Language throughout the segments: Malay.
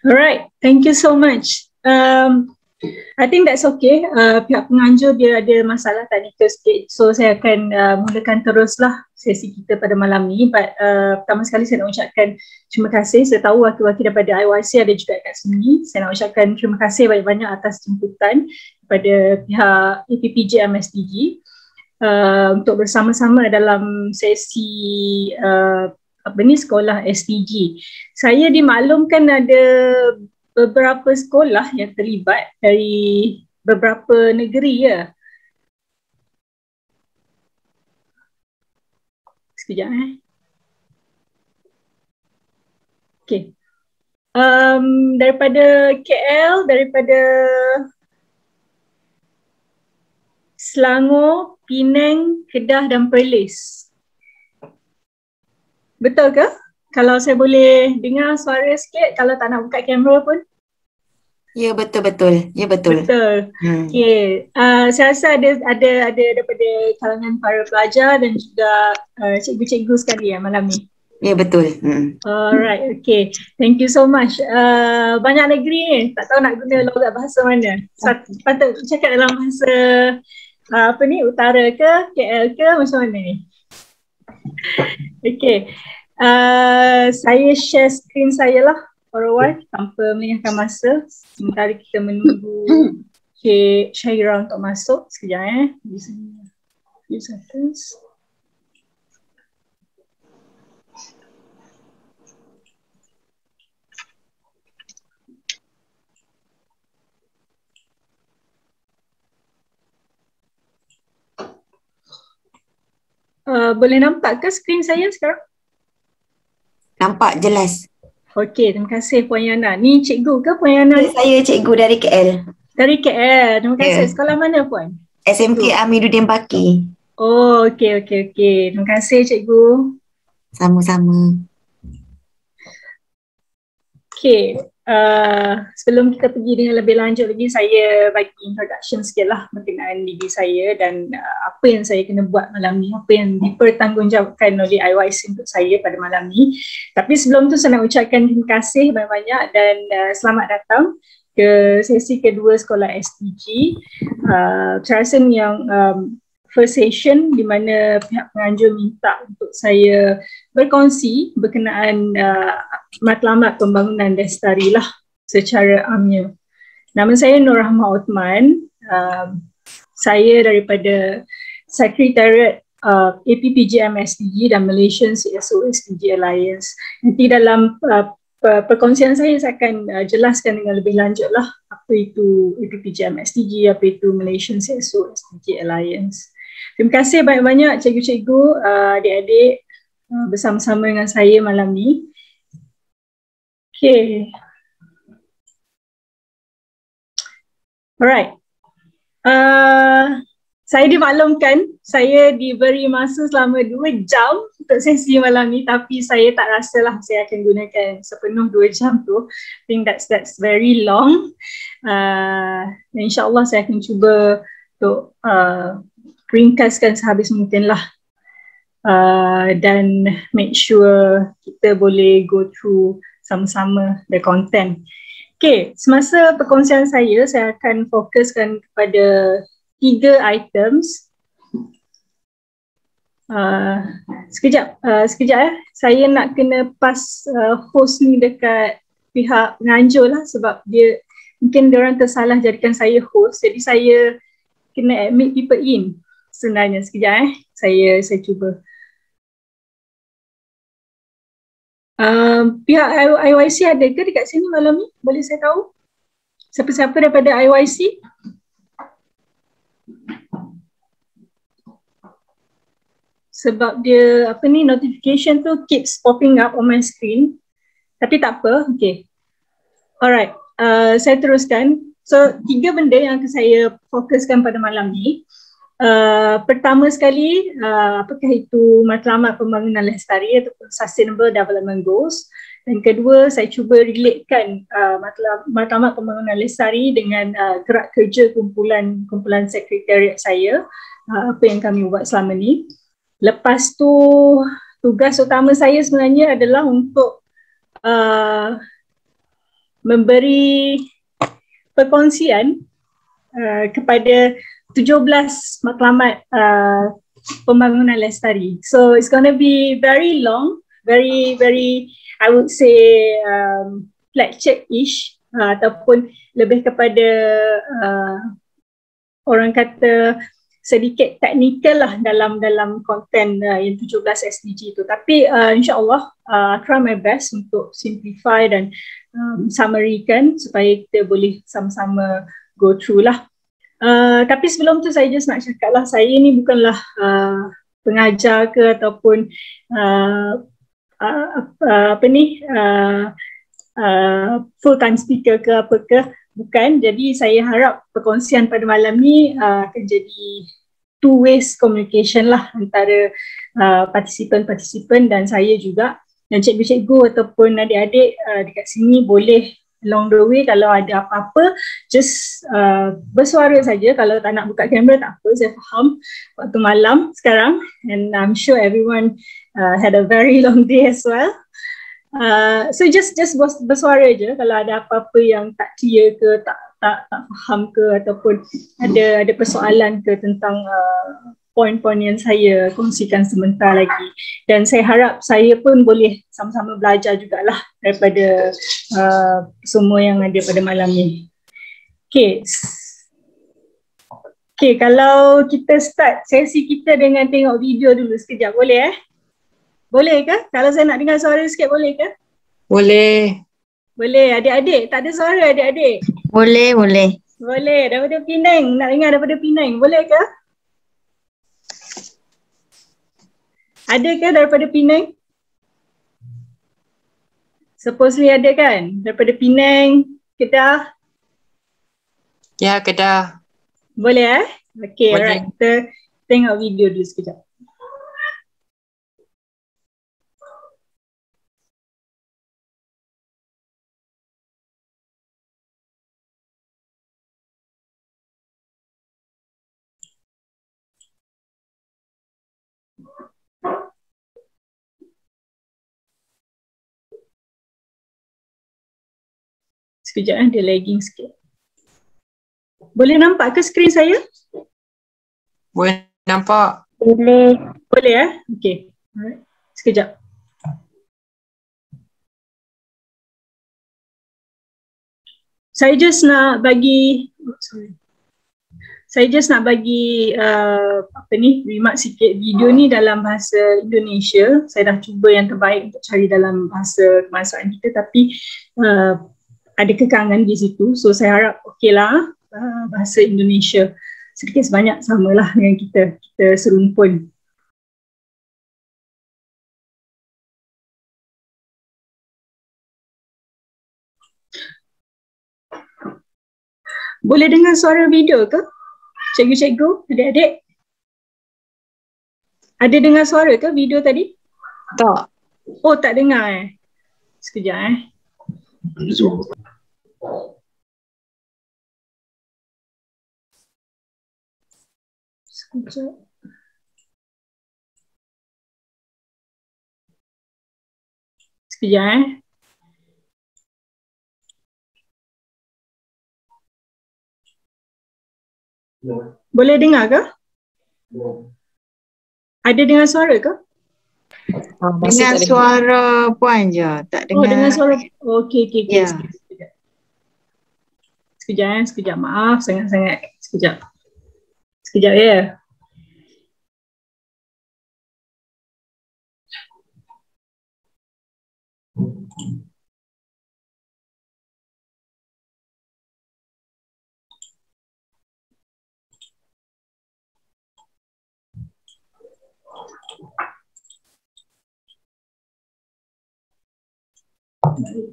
Alright, thank you so much. I think that's okay. Pihak penganjur dia ada masalah technical sikit, so saya akan mulakan teruslah sesi kita pada malam ni. But pertama sekali saya nak ucapkan terima kasih. Saya tahu wakil-wakil daripada IYC ada juga kat sini. Saya nak ucapkan terima kasih banyak-banyak atas jemputan kepada pihak APPJ MSDG untuk bersama-sama dalam sesi sekolah SDG. Saya dimaklumkan ada beberapa sekolah yang terlibat dari beberapa negeri ya. Sekejap Okay. Daripada KL, daripada Selangor, Penang, Kedah dan Perlis. Betul ke? Kalau saya boleh dengar suara sikit, kalau tak nak buka kamera pun. Ya, betul-betul. Ya, betul. Betul. Okay. Saya rasa ada daripada kalangan para pelajar dan juga cikgu-cikgu sekalian malam ni. Ya, betul. Alright, okay. Thank you so much. Banyak negeri ni, tak tahu nak guna logat bahasa mana. Patut cakap dalam bahasa utara ke, KL ke, macam mana ni? Okay. Saya share screen saya lah for a while tanpa melengahkan masa. Sementara kita menunggu Cik Syaira untuk masuk. Sekejap few seconds. Boleh nampak ke screen saya sekarang? Nampak jelas. Okey, terima kasih Puan Yana. Ni cikgu ke Puan Yana? Saya cikgu dari KL. Dari KL. Terima kasih. Sekolah mana Puan? SMK Amiruddin Baki. Oh, okey. Terima kasih cikgu. Sama-sama. Okey. Sebelum kita pergi dengan lebih lanjut lagi, saya bagi introduction sikit lah berkenaan diri saya dan apa yang saya kena buat malam ni, apa yang dipertanggungjawabkan oleh IYC untuk saya pada malam ni. Tapi sebelum tu saya nak ucapkan terima kasih banyak-banyak dan selamat datang ke sesi kedua sekolah SDG. Saya rasa ni yang first session di mana pihak penganjur minta untuk saya berkongsi berkenaan matlamat pembangunan lestari lah secara amnya. Nama saya Nur Rahmah Othman. Saya daripada Sekretariat APPJ MSDG dan Malaysian CSO SDG Alliance. Nanti dalam perkongsian saya akan jelaskan dengan lebih lanjut lah apa itu APPJ MSDG, apa itu Malaysian CSO SDG Alliance. Terima kasih banyak-banyak cikgu-cikgu, adik-adik bersama-sama dengan saya malam ni. Okay. Alright. Saya dimaklumkan, saya diberi masa selama 2 jam untuk sesi malam ni, tapi saya tak rasalah saya akan gunakan sepenuh 2 jam tu. I think that's very long. InsyaAllah saya akan cuba untuk ringkaskan sehabis mungkin lah. Dan make sure kita boleh go through sama-sama the content. Okay, semasa perkongsian saya akan fokuskan kepada 3 items. Sekejap saya nak kena pass host ni dekat pihak penganjur lah sebab mungkin diorang tersalah jadikan saya host, jadi saya kena admit people in sebenarnya. Sekejap saya cuba. Pihak IYC ada ke dekat sini malam ni? Boleh saya tahu? Siapa-siapa daripada IYC? Sebab dia notification tu keeps popping up on my screen. Tapi tak apa, okay. Alright, saya teruskan. So 3 benda yang akan saya fokuskan pada malam ni. Pertama sekali, apakah itu matlamat pembangunan lestari ataupun Sustainable Development Goals. Dan kedua, saya cuba relatekan matlamat pembangunan lestari dengan gerak kerja kumpulan sekretariat saya, apa yang kami buat selama ni. Lepas tu, tugas utama saya sebenarnya adalah untuk memberi perkongsian kepada 17 matlamat pembangunan lestari. So it's going to be very long, very I would say lecture-ish, ataupun lebih kepada orang kata sedikit teknikal lah dalam konten yang 17 SDG tu. Tapi insyaAllah try my best untuk simplify dan summary-kan supaya kita boleh sama-sama go through lah. Tapi sebelum tu saya just nak cakap lah, saya ni bukanlah pengajar ke ataupun full time speaker ke apa ke, bukan. Jadi saya harap perkongsian pada malam ni akan jadi two ways communication lah antara partisipan-partisipan dan saya juga, dan cikgu-cikgu ataupun adik-adik dekat sini boleh along the way kalau ada apa-apa just bersuara saja. Kalau tak nak buka kamera tak apa, saya faham waktu malam sekarang, and I'm sure everyone had a very long day as well. So just bersuara je kalau ada apa-apa yang tak clear ke, tak faham ke, ataupun ada persoalan ke tentang poin-poin yang saya kongsikan sebentar lagi. Dan saya harap saya pun boleh sama-sama belajar jugalah daripada semua yang ada pada malam ni. Okay, kalau kita start sesi kita dengan tengok video dulu sekejap, boleh Boleh ke? Kalau saya nak dengar suara sikit boleh ke? Boleh. Boleh, adik-adik. Tak ada suara adik-adik? Boleh. Boleh, daripada Penang. Nak dengar daripada Penang. Boleh ke? Ada ke daripada Penang? Supposedly ada kan? Daripada Penang, Kedah? Ya, Kedah. Boleh Okay, Boleh. alright. Kita tengok video dulu sekejap. Sekejap dia lagging sikit. Boleh nampak ke skrin saya? Boleh nampak? Boleh. Boleh Okay. Alright. Sekejap. Saya just nak bagi remark sikit. Video ni dalam bahasa Indonesia. Saya dah cuba yang terbaik untuk cari dalam bahasa kebangsaan kita, tapi ada kekangan di situ. So saya harap okeylah bahasa Indonesia sedikit sebanyak samalah dengan kita serumpun. Boleh dengar suara video ke? Cikgu-cikgu, adik-adik? Ada dengar suara ke video tadi? Tak. Oh, tak dengar Sekejap Sekejap. Boleh dengar ke? Ada dengar suara ke? Dengar suara puan je, tak dengar. Oh, dengar suara. Okey. Ya. Sekejap. Maaf sangat-sangat. Sekejap ya. Okay.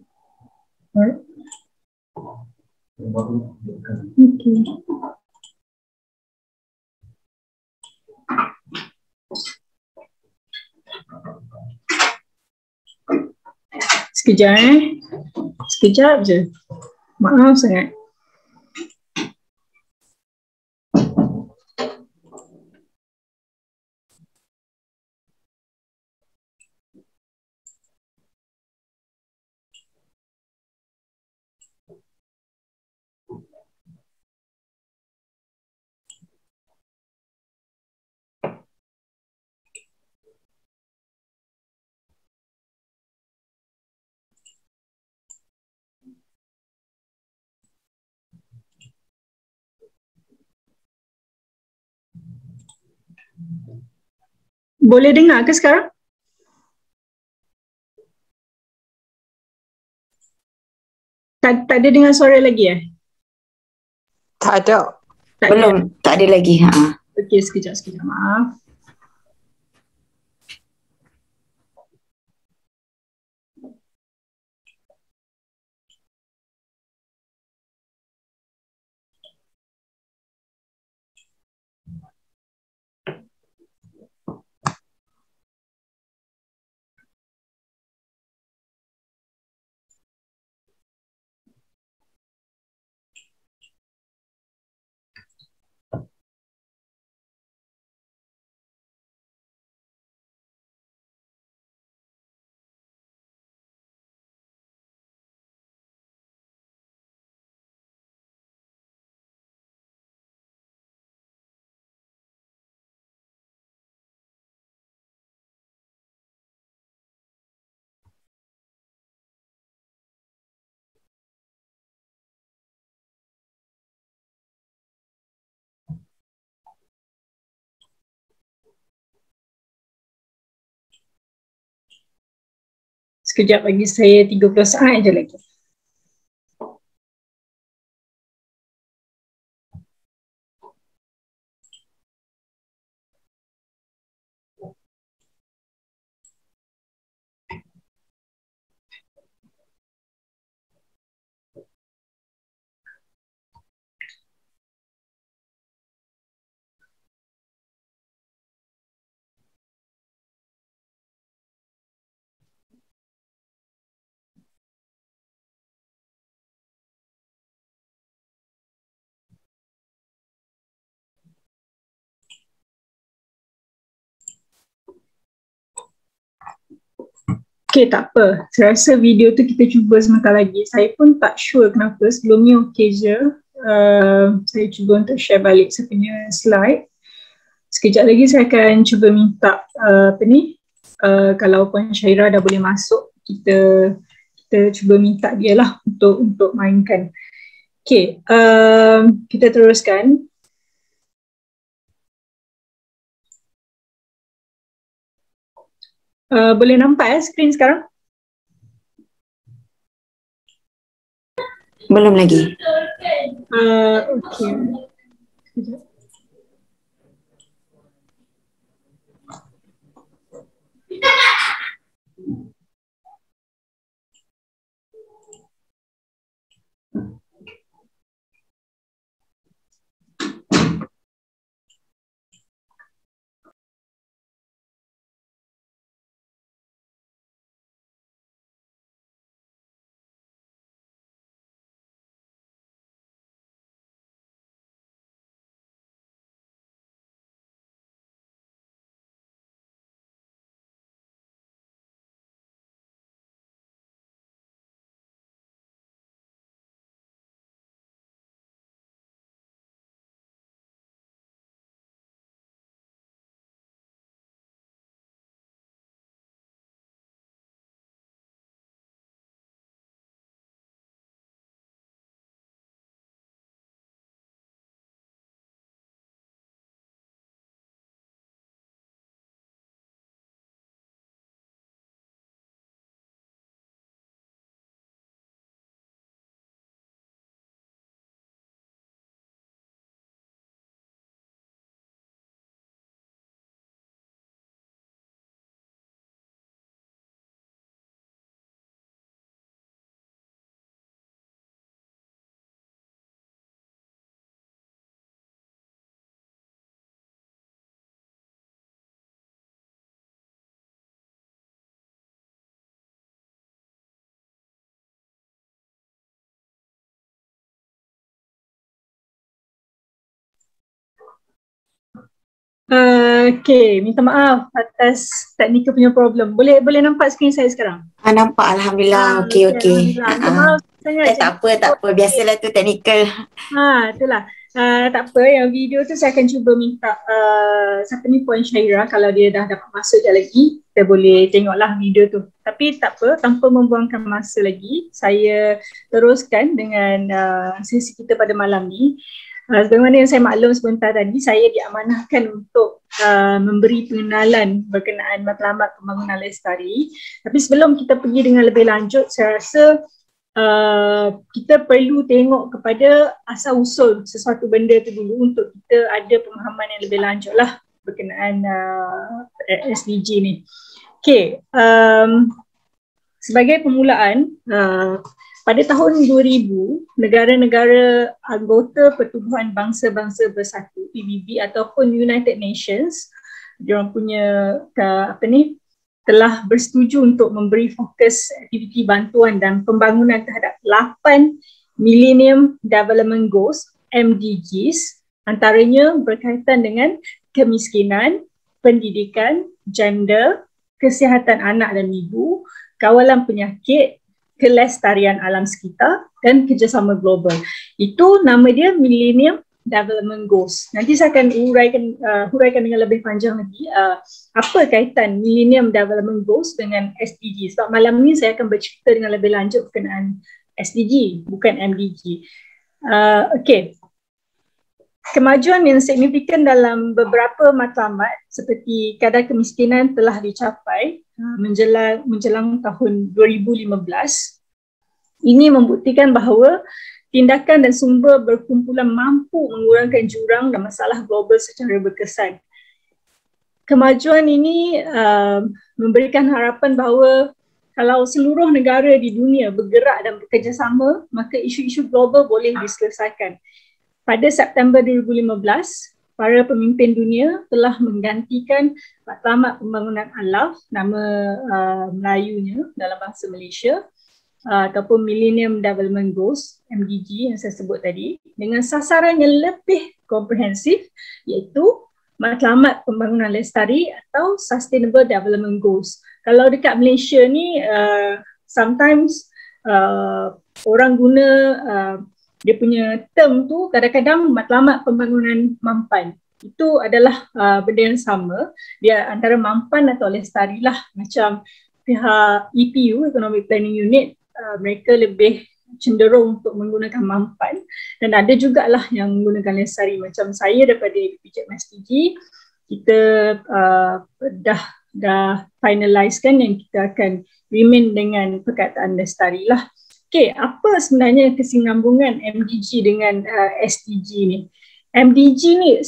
Sekejap je. Maaf sangat. Boleh dengar ke sekarang? Tak ada dengar suara lagi Tak ada. Tak Belum, ada. tak ada lagi. Okey, sekejap, maaf. Sekejap lagi, saya 30 saat je lagi. Okay, tak apa. Saya rasa video tu kita cuba sebentar lagi. Saya pun tak sure kenapa. Sebelum ni okey je. Saya cuba untuk share balik saya punya slide. Sekejap lagi saya akan cuba minta kalau Puan Syairah dah boleh masuk, kita cuba minta dia lah untuk mainkan. Okay, kita teruskan. Boleh nampak skrin sekarang? Belum lagi. Okay. Sekejap. Okay, minta maaf atas technical punya problem. Boleh nampak skrin saya sekarang? Nampak, Alhamdulillah. Okey. Minta maaf sangat. Tak apa. Biasalah tu technical. Itulah. Tak apa, yang video tu saya akan cuba minta siapa ni Puan Syairah, kalau dia dah dapat masuk je lagi, kita boleh tengoklah video tu. Tapi tak apa, tanpa membuangkan masa lagi, saya teruskan dengan sesi kita pada malam ni. Sebagaimana yang saya maklum sebentar tadi, saya diamanahkan untuk memberi pengenalan berkenaan matlamat pembangunan lestari. Tapi sebelum kita pergi dengan lebih lanjut, saya rasa kita perlu tengok kepada asal usul sesuatu benda tu dulu untuk kita ada pemahaman yang lebih lanjut lah berkenaan SDG ni. Okay, sebagai permulaan, pada tahun 2000, negara-negara anggota Pertubuhan Bangsa-Bangsa Bersatu PBB ataupun United Nations, diorang punya telah bersetuju untuk memberi fokus aktiviti bantuan dan pembangunan terhadap 8 Millennium Development Goals MDGs, antaranya berkaitan dengan kemiskinan, pendidikan, gender, kesihatan anak dan ibu, kawalan penyakit, kelestarian alam sekitar dan kerjasama global. Itu nama dia Millennium Development Goals. Nanti saya akan huraikan dengan lebih panjang lagi apa kaitan Millennium Development Goals dengan SDG. Sebab malam ni saya akan bercerita dengan lebih lanjut berkenaan SDG, bukan MDG. Okay. Kemajuan yang signifikan dalam beberapa matlamat seperti kadar kemiskinan telah dicapai menjelang tahun 2015. Ini membuktikan bahawa tindakan dan sumber berkumpulan mampu mengurangkan jurang dan masalah global secara berkesan. Kemajuan ini memberikan harapan bahawa kalau seluruh negara di dunia bergerak dan bekerjasama, maka isu-isu global boleh diselesaikan. Pada September 2015, para pemimpin dunia telah menggantikan Matlamat Pembangunan Alaf, nama Melayunya dalam bahasa Malaysia, ataupun Millennium Development Goals, MDG yang saya sebut tadi, dengan sasaran yang lebih komprehensif, iaitu Matlamat Pembangunan Lestari atau Sustainable Development Goals. Kalau dekat Malaysia ni, sometimes orang guna dia punya term tu kadang-kadang Matlamat Pembangunan Mampan. Itu adalah benda yang sama. Dia antara mampan atau lestari lah. Macam pihak EPU, Economic Planning Unit, mereka lebih cenderung untuk menggunakan mampan. Dan ada jugalah yang menggunakan lestari. Macam saya daripada PJ MSTG, kita dah finalisekan yang kita akan remain dengan perkataan lestari lah. Okay, apa sebenarnya kesinambungan MDG dengan SDG ni? MDG ni,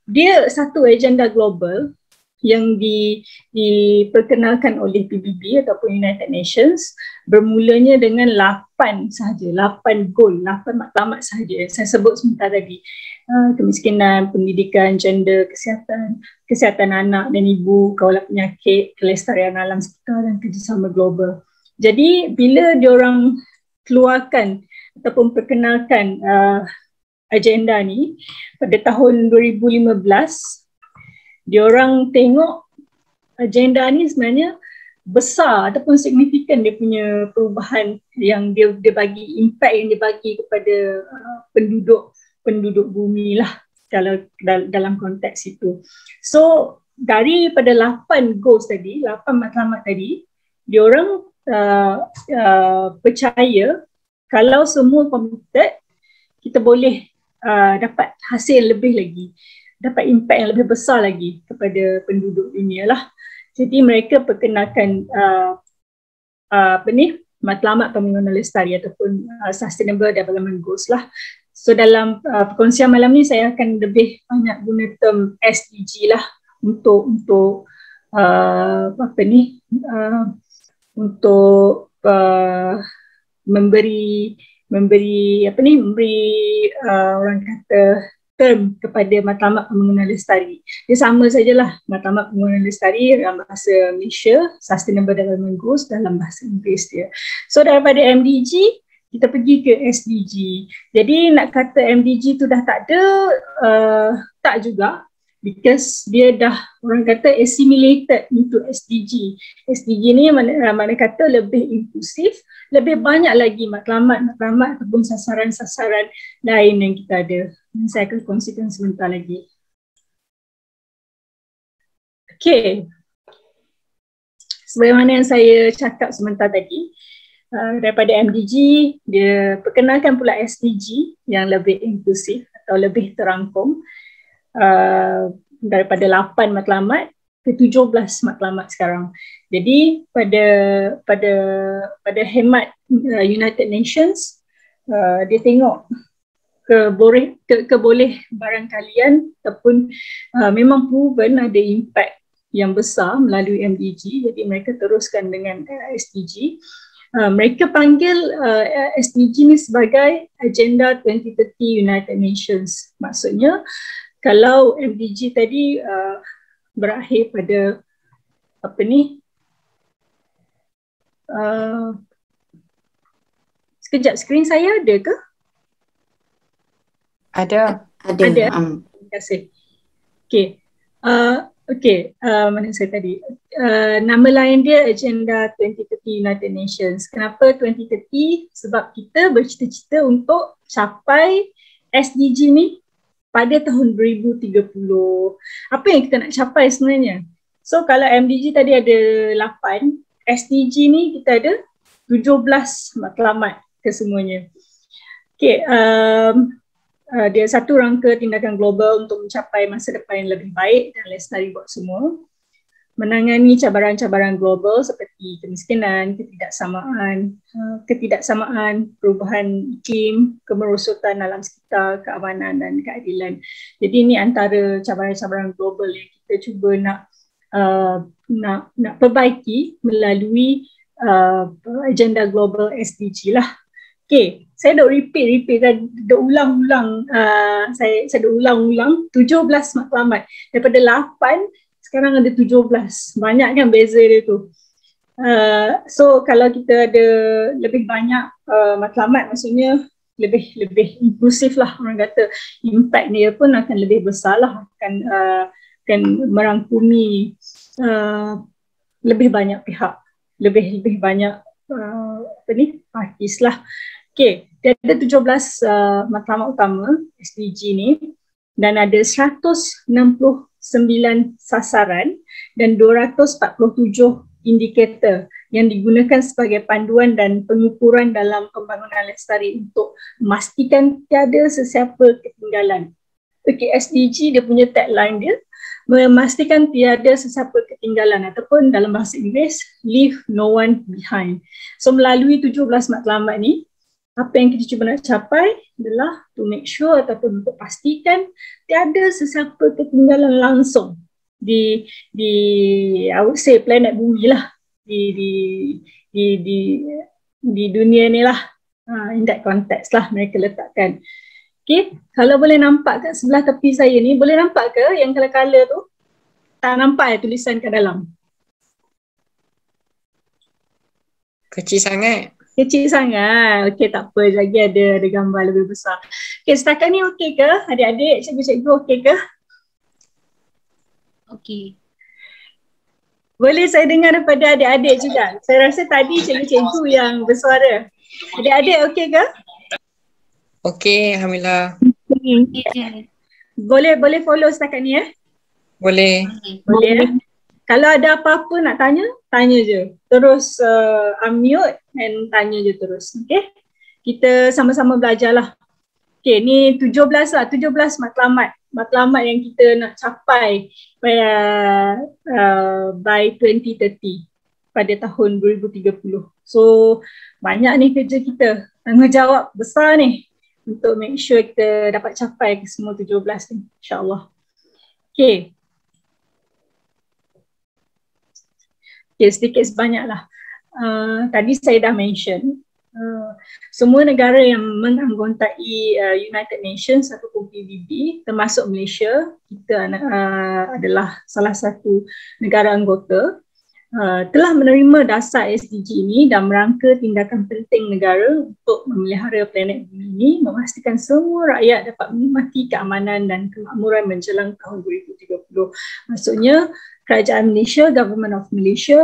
dia satu agenda global yang diperkenalkan oleh PBB ataupun United Nations, bermulanya dengan 8 sahaja, 8 goal, 8 matlamat sahaja yang saya sebut sebentar tadi. Kemiskinan, pendidikan, gender, kesihatan anak dan ibu, kawalan penyakit, kelestarian alam sekitar dan kerjasama global. Jadi bila diorang keluarkan ataupun perkenalkan agenda ni pada tahun 2015, diorang tengok agenda ni sebenarnya besar ataupun signifikan dia punya perubahan yang dia bagi, impact yang dia bagi kepada penduduk bumi lah kalau dalam konteks itu. So daripada 8 goals tadi, 8 matlamat tadi, diorang percaya kalau semua committed, kita boleh dapat hasil yang lebih lagi, dapat impact yang lebih besar lagi kepada penduduk dunia lah. Jadi mereka perkenalkan Matlamat Pembangunan Lestari ataupun Sustainable Development Goals lah. So dalam perkongsian malam ni saya akan lebih banyak guna term SDG lah untuk memberi orang kata term kepada Matlamat Pembangunan Lestari. Dia sama sajalah, Matlamat Pembangunan Lestari dalam bahasa Malaysia, Sustainable Development Goals dalam bahasa Inggeris dia. So daripada MDG kita pergi ke SDG. Jadi nak kata MDG tu dah tak ada, tak juga. Because dia dah orang kata assimilated into SDG. SDG ni mana kata lebih inklusif, lebih banyak lagi matlamat ataupun sasaran-sasaran lain yang kita ada. Saya akan kongsikan sebentar lagi. Okay. Sebagaimana yang saya cakap sebentar tadi, Daripada MDG, dia perkenalkan pula SDG yang lebih inklusif atau lebih terangkum, daripada 8 matlamat ke 17 matlamat sekarang. Jadi pada hemat United Nations, dia tengok keboleh barang kalian ataupun memang proven ada impact yang besar melalui MDG, jadi mereka teruskan dengan SDG. Mereka panggil SDG ni sebagai Agenda 2030 United Nations. Maksudnya kalau MDG tadi berakhir pada apa ni, sekejap, skrin saya ada ke? Ada. Terima kasih. Okey. Mana saya tadi? Nama lain dia Agenda 2030 United Nations. Kenapa 2030? Sebab kita bercita-cita untuk capai SDG ni pada tahun 2030. Apa yang kita nak capai sebenarnya? So kalau MDG tadi ada 8, SDG ni kita ada 17 matlamat kesemuanya. Okey, dia satu rangka tindakan global untuk mencapai masa depan yang lebih baik dan lestari buat semua. Menangani cabaran-cabaran global seperti kemiskinan, ketidaksamaan, perubahan iklim, kemerosotan alam sekitar, keamanan dan keadilan. Jadi ini antara cabaran-cabaran global yang kita cuba nak perbaiki melalui agenda global SDG lah. Okay, saya dah repeat dan dah ulang-ulang, saya dah ulang-ulang 17 matlamat. Daripada 8, sekarang ada 17. Banyak kan beza dia tu. So kalau kita ada lebih banyak matlamat, maksudnya lebih inklusif lah, orang kata impact dia pun akan lebih besar lah, akan merangkumi lebih banyak pihak, lebih banyak partis lah. Okay, dia ada 17 matlamat utama SDG ni dan ada 169 sasaran dan 247 indikator yang digunakan sebagai panduan dan pengukuran dalam pembangunan lestari untuk memastikan tiada sesiapa ketinggalan. Okay, SDG dia punya tagline dia, memastikan tiada sesiapa ketinggalan, ataupun dalam bahasa Inggeris, leave no one behind. So melalui 17 matlamat ni, apa yang kita cuba nak capai adalah to make sure ataupun untuk pastikan tiada sesiapa ketinggalan langsung di I would say planet bumi lah, di dunia ni lah, in that context lah mereka letakkan. Okay, kalau boleh nampak kat sebelah tepi saya ni, boleh nampak ke yang color-color tu? Tak nampak ya tulisan kat dalam? Kecil sangat. Kecil sangat. Okey, tak apa, lagi ada gambar lebih besar. Okey, setakat ni okey ke? Adik-adik, cikgu-cikgu okey ke? Okey. Boleh saya dengar daripada adik-adik juga? Saya rasa tadi cikgu-cikgu yang bersuara. Adik-adik okey ke? Okey, alhamdulillah. Okay. Boleh follow setakat ni Boleh. Boleh. Kalau ada apa-apa nak tanya, tanya je. Terus unmute and tanya je terus. Okay? Kita sama-sama belajar lah. Okay, ni 17 lah. 17 matlamat. Matlamat yang kita nak capai by 2030. Pada tahun 2030. So, banyak ni kerja kita. Tanggungjawab besar ni. Untuk make sure kita dapat capai ke semua 17 ni. InsyaAllah. Okay. Okay, sedikit sebanyaklah. Tadi saya dah mention, semua negara yang menganggotai United Nations ataupun PBB, termasuk Malaysia, kita adalah salah satu negara anggota, telah menerima dasar SDG ini dan merangka tindakan penting negara untuk memelihara planet bumi ini, memastikan semua rakyat dapat menikmati keamanan dan kemakmuran menjelang tahun 2030. Maksudnya, Kerajaan Malaysia, Government of Malaysia,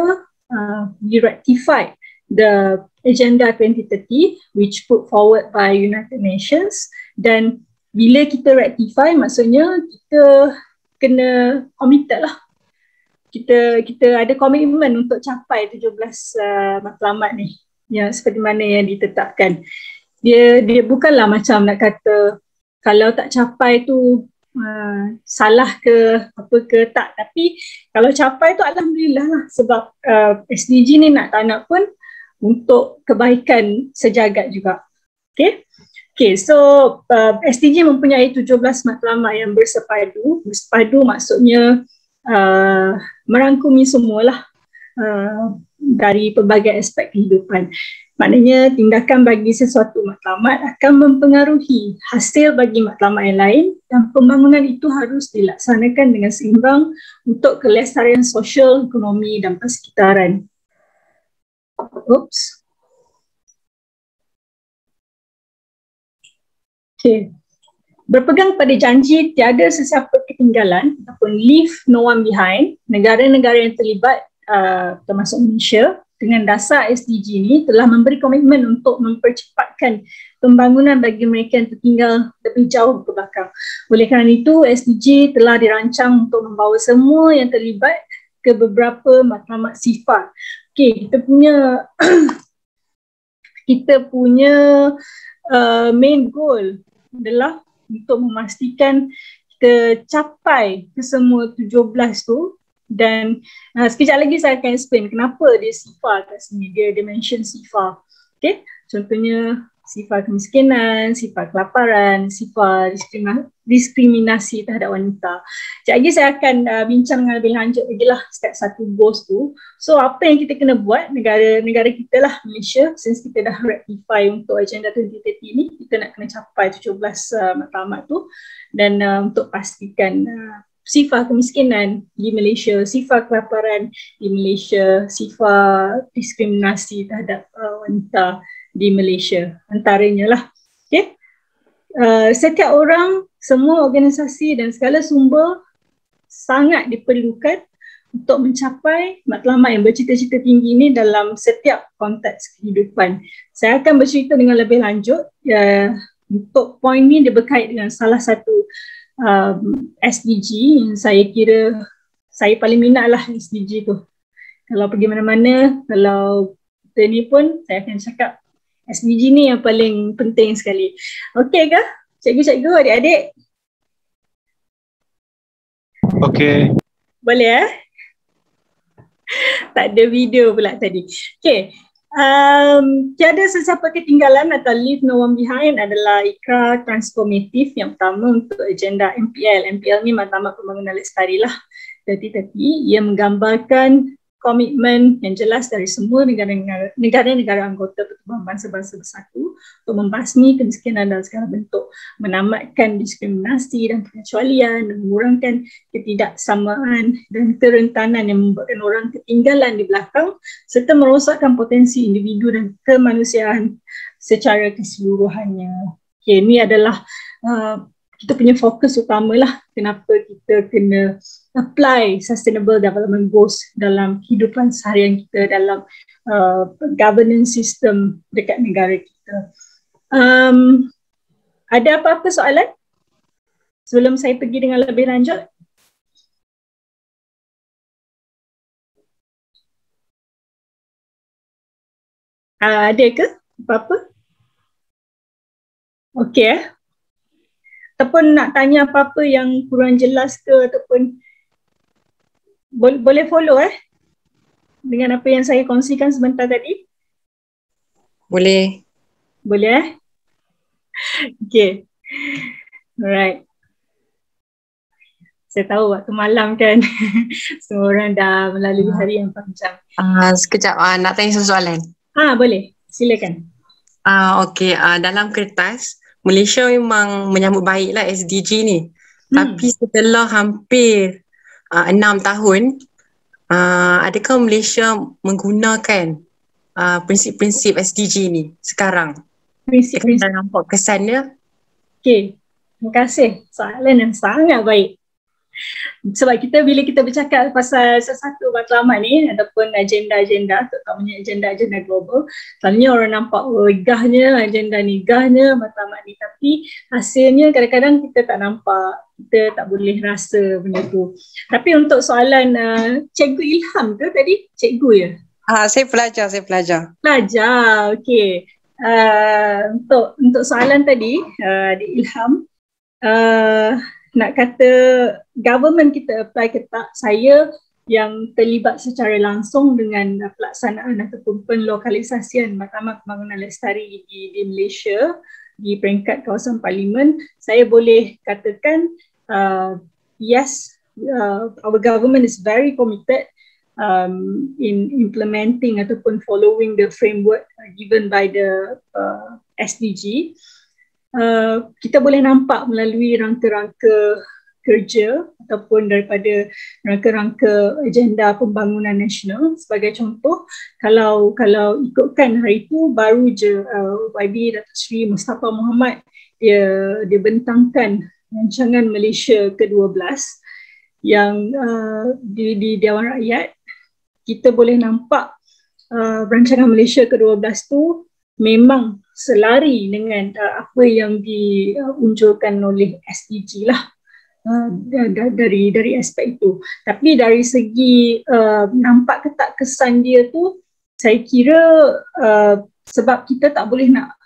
we ratified the Agenda 2030 which put forward by United Nations, dan bila kita ratify maksudnya kita kena committed lah. Kita ada komitmen untuk capai 17 matlamat ni. yang seperti mana yang ditetapkan. Dia bukanlah macam nak kata kalau tak capai tu salah ke apa ke tak, tapi kalau capai tu alhamdulillah lah, sebab SDG ni nak tak nak pun untuk kebaikan sejagat juga. Okay, so SDG mempunyai 17 matlamat yang bersepadu. Bersepadu maksudnya merangkumi semualah dari pelbagai aspek kehidupan. Maknanya tindakan bagi sesuatu matlamat akan mempengaruhi hasil bagi matlamat yang lain, dan pembangunan itu harus dilaksanakan dengan seimbang untuk kelestarian sosial, ekonomi dan persekitaran. Okay. Berpegang pada janji tiada sesiapa ketinggalan ataupun leave no one behind, negara-negara yang terlibat termasuk Malaysia dengan dasar SDG ni telah memberi komitmen untuk mempercepatkan pembangunan bagi mereka yang tertinggal lebih jauh ke belakang. Oleh kerana itu, SDG telah dirancang untuk membawa semua yang terlibat ke beberapa matlamat sifar. Okay, kita punya main goal adalah untuk memastikan kita capai kesemua 17 tu. Dan sekejap lagi saya akan explain kenapa dia sifar kat sini, dia mention sifar. Okay, contohnya sifar kemiskinan, sifar kelaparan, sifar diskriminasi terhadap wanita. Sekejap lagi saya akan bincang dengan lebih lanjut lagi lah setiap satu goals tu. So apa yang kita kena buat, negara kita lah Malaysia, since kita dah rectify untuk agenda 2030 ni, kita nak kena capai 17 matlamat tu, dan untuk pastikan sifar kemiskinan di Malaysia, sifar kelaparan di Malaysia, sifar diskriminasi terhadap wanita di Malaysia, antaranya lah. Okay? Setiap orang, semua organisasi dan segala sumber sangat diperlukan untuk mencapai matlamat yang bercita-cita tinggi ini dalam setiap konteks kehidupan. Saya akan bercerita dengan lebih lanjut. Untuk poin ni dia berkait dengan salah satu SDG yang saya kira saya paling minat lah, SDG tu. Kalau pergi mana-mana, kalau kita ni pun saya akan cakap SDG ni yang paling penting sekali. Okey ke? Cikgu-cikgu, adik-adik? Okey. Boleh Tak ada video pula tadi. Okey. Tiada sesiapa ketinggalan atau leave no one behind adalah ikrar transformatif yang pertama untuk agenda MPL. MPL ni Matlamat Pembangunan Lestari lah, 3030. Ia menggambarkan komitmen yang jelas dari semua negara-negara anggota Pertubuhan Bangsa-Bangsa Bersatu untuk membasmi kemiskinan dalam segala bentuk, menamatkan diskriminasi dan pengecualian, dan mengurangkan ketidaksamaan dan kerentanan yang membuatkan orang ketinggalan di belakang, serta merosakkan potensi individu dan kemanusiaan secara keseluruhannya. Okay, ini adalah kita punya fokus utama lah, kenapa kita kena apply Sustainable Development Goals dalam kehidupan seharian kita, dalam governance system dekat negara kita. Ada apa-apa soalan sebelum saya pergi dengan lebih lanjut? Ada ke apa-apa? Okey. Ataupun nak tanya apa-apa yang kurang jelas ke, ataupun boleh follow dengan apa yang saya kongsikan sebentar tadi? Boleh. Boleh Okay. Alright. Saya tahu waktu malam kan semua orang dah melalui hari yang panjang. Sekejap, nak tanya soalan. Boleh, silakan. Okey, dalam kertas Malaysia memang menyambut baiklah SDG ni. Tapi setelah hampir 6 tahun, adakah Malaysia menggunakan prinsip-prinsip SDG ni sekarang? Prinsip-prinsip. Kita nampak kesannya. Okey, terima kasih. Soalan yang sangat baik. Sebab bila kita bercakap pasal sesuatu matlamat ni ataupun agenda-agenda, terutamanya agenda-agenda global, selalunya orang nampak gahnya agenda ni, gahnya matlamat ni, tapi hasilnya kadang-kadang kita tak nampak, kita tak boleh rasa benda tu. Tapi untuk soalan Cikgu Ilham tu tadi, cikgu ya? Saya pelajar. Pelajar, okey. Untuk soalan tadi, di Ilham, nak kata government kita apply ke tak, saya yang terlibat secara langsung dengan pelaksanaan ataupun penlokalisasian Mahkamah Pembangunan Lestari di Malaysia di peringkat kawasan parlimen, saya boleh katakan yes, our government is very committed in implementing ataupun following the framework given by the SDG. Kita boleh nampak melalui rangka-rangka kerja ataupun daripada rangka-rangka agenda pembangunan nasional. Sebagai contoh, kalau ikutkan hari itu baru je YB Datuk Seri Mustafa Mohamed dia bentangkan rancangan Malaysia ke-12 yang di Dewan Rakyat. Kita boleh nampak rancangan Malaysia ke-12 tu memang selari dengan apa yang diunjurkan oleh SDG lah. Dari aspek itu. Tapi dari segi nampak ke tak kesan dia tu, saya kira sebab kita tak boleh nak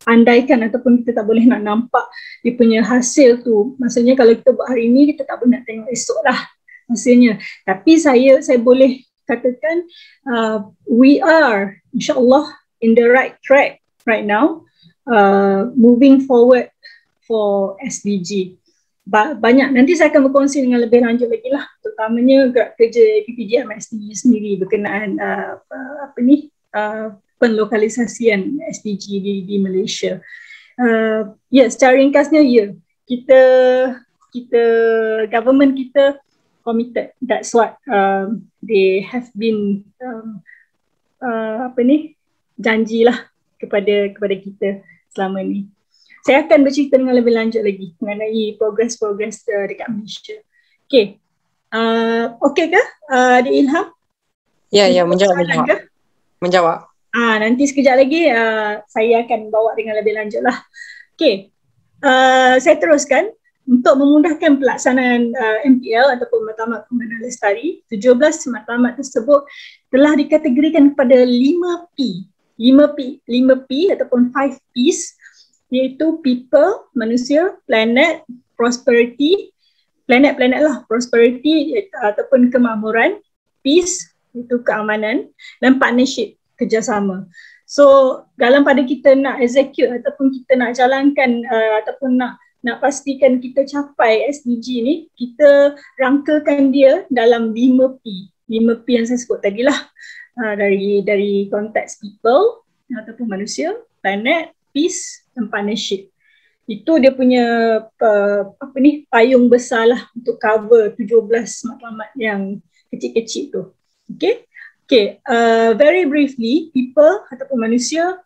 andaikan ataupun kita tak boleh nak nampak dia punya hasil tu. Maksudnya kalau kita buat hari ni, kita tak boleh nak tengok esok lah hasilnya. Tapi saya boleh katakan we are insyaAllah in the right track right now, moving forward for SDG. Banyak, nanti saya akan berkongsi dengan lebih lanjut lagi lah, terutamanya gerak kerja PPDM SDG sendiri berkenaan penlokalisasian SDG di Malaysia. Secara ringkasnya kita government kita committed. That's what they have been janjilah kepada kita selama ni. Saya akan bercerita dengan lebih lanjut lagi mengenai progres dekat Malaysia. Okey. Okey ke di Ilham? Ya, menjawab. Nanti sekejap lagi saya akan bawa dengan lebih lanjut lah. Okey. Saya teruskan. Untuk memudahkan pelaksanaan MPL ataupun Matlamat Pembangunan Lestari, 17 matlamat tersebut telah dikategorikan kepada 5P. 5P ataupun 5 Ps, iaitu people, manusia, planet, prosperity, planet lah, prosperity ataupun kemakmuran, peace, itu keamanan, dan partnership, kerjasama. So dalam pada kita nak execute ataupun kita nak jalankan ataupun nak pastikan kita capai SDG ni, kita rangkakan dia dalam 5P. 5P yang saya sebut tadi lah, dari konteks people ataupun manusia, planet, peace dan partnership. Itu dia punya payung besar lah untuk cover 17 matlamat yang kecil-kecil tu. Okay, very briefly, people ataupun manusia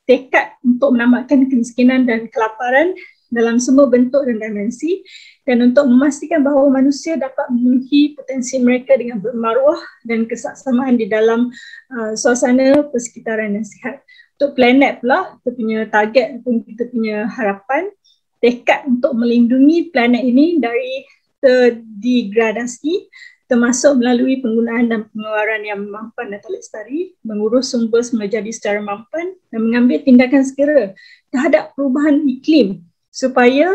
tekad untuk menamatkan kemiskinan dan kelaparan dalam semua bentuk dan dimensi, dan untuk memastikan bahawa manusia dapat memenuhi potensi mereka dengan bermaruah dan kesaksamaan di dalam suasana persekitaran yang sihat. Untuk planet pula, kita punya target ataupun kita punya harapan, tekad untuk melindungi planet ini dari terdegradasi, termasuk melalui penggunaan dan pengeluaran yang mampan atau lestari, mengurus sumber semula jadi secara mampan, dan mengambil tindakan segera terhadap perubahan iklim supaya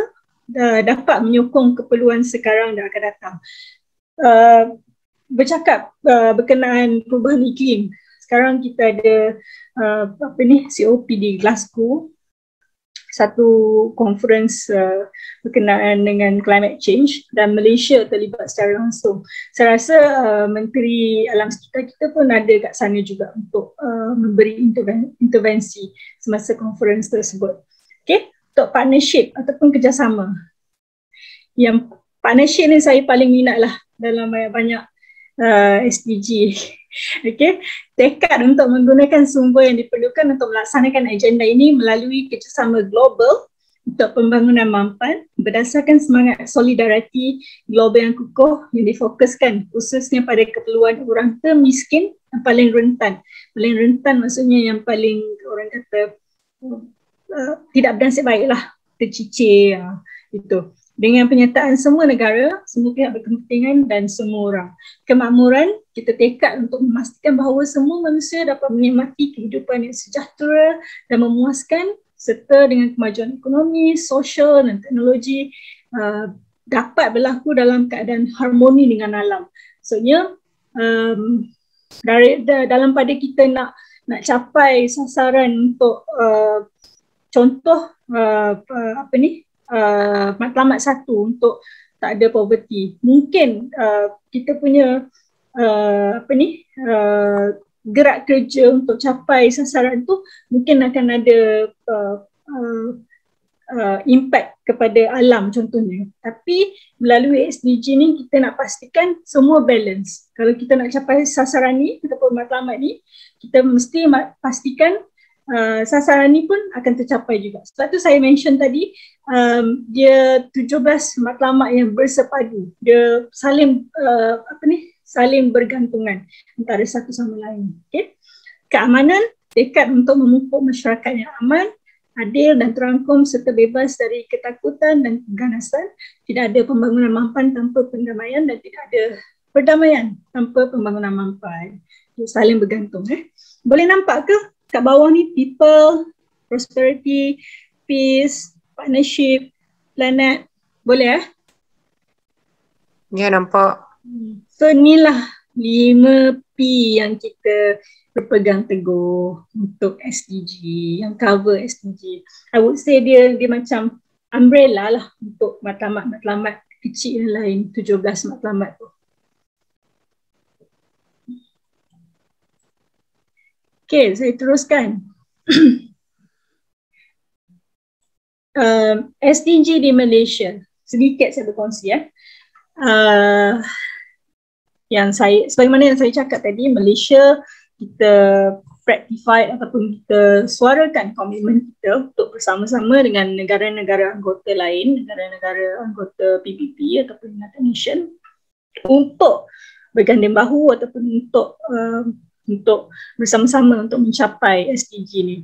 dapat menyokong keperluan sekarang dan akan datang. Bercakap berkenaan perubahan iklim, sekarang kita ada COP di Glasgow, satu conference berkenaan dengan climate change, dan Malaysia terlibat secara langsung. Saya rasa Menteri Alam Sekitar kita pun ada kat sana juga untuk memberi intervensi semasa conference tersebut. Okay, untuk partnership ataupun kerjasama. Yang partnership ni saya paling minat lah dalam banyak SDG. Okay, tekad untuk menggunakan sumber yang diperlukan untuk melaksanakan agenda ini melalui kerjasama global untuk pembangunan mampan berdasarkan semangat solidariti global yang kukuh yang difokuskan khususnya pada keperluan orang termiskin yang paling rentan. Paling rentan maksudnya yang paling orang kata tidak bernasib baik lah, tercicir itu. dengan penyertaan semua negara, semua pihak berkepentingan dan semua orang. Kemakmuran, kita tekad untuk memastikan bahawa semua manusia dapat menikmati kehidupan yang sejahtera dan memuaskan, serta dengan kemajuan ekonomi, sosial dan teknologi dapat berlaku dalam keadaan harmoni dengan alam. Maksudnya, dalam pada kita nak capai sasaran untuk contoh matlamat 1 untuk tak ada poverty. Mungkin kita punya gerak kerja untuk capai sasaran tu mungkin akan ada impact kepada alam contohnya. Tapi melalui SDG ni kita nak pastikan semua balance. Kalau kita nak capai sasaran ni ataupun matlamat ni, kita mesti pastikan sasaran ni pun akan tercapai juga. Sebab tu saya mention tadi, dia 17 matlamat yang bersepadu. Dia saling saling bergantungan antara satu sama lain. Okay? Keamanan, tekad untuk memupuk masyarakat yang aman, adil dan terangkum serta bebas dari ketakutan dan keganasan. Tidak ada pembangunan mampan tanpa perdamaian dan tidak ada perdamaian tanpa pembangunan mampan. Dia saling bergantung. Boleh nampak ke kat bawah ni, people, prosperity, peace, partnership, planet. Boleh Ya, nampak. So inilah 5P yang kita berpegang teguh untuk SDG, yang cover SDG. I would say dia macam umbrella lah untuk matlamat-matlamat kecil yang lain, 17 matlamat tu. Okay, saya teruskan. SDG di Malaysia. Sedikit saya berkongsi yang saya, sebagaimana yang saya cakap tadi, Malaysia kita rectify ataupun kita suarakan komitmen kita untuk bersama-sama dengan negara-negara anggota lain, negara-negara anggota PBB ataupun United Nations untuk berganding bahu ataupun untuk bersama-sama untuk mencapai SDG ni.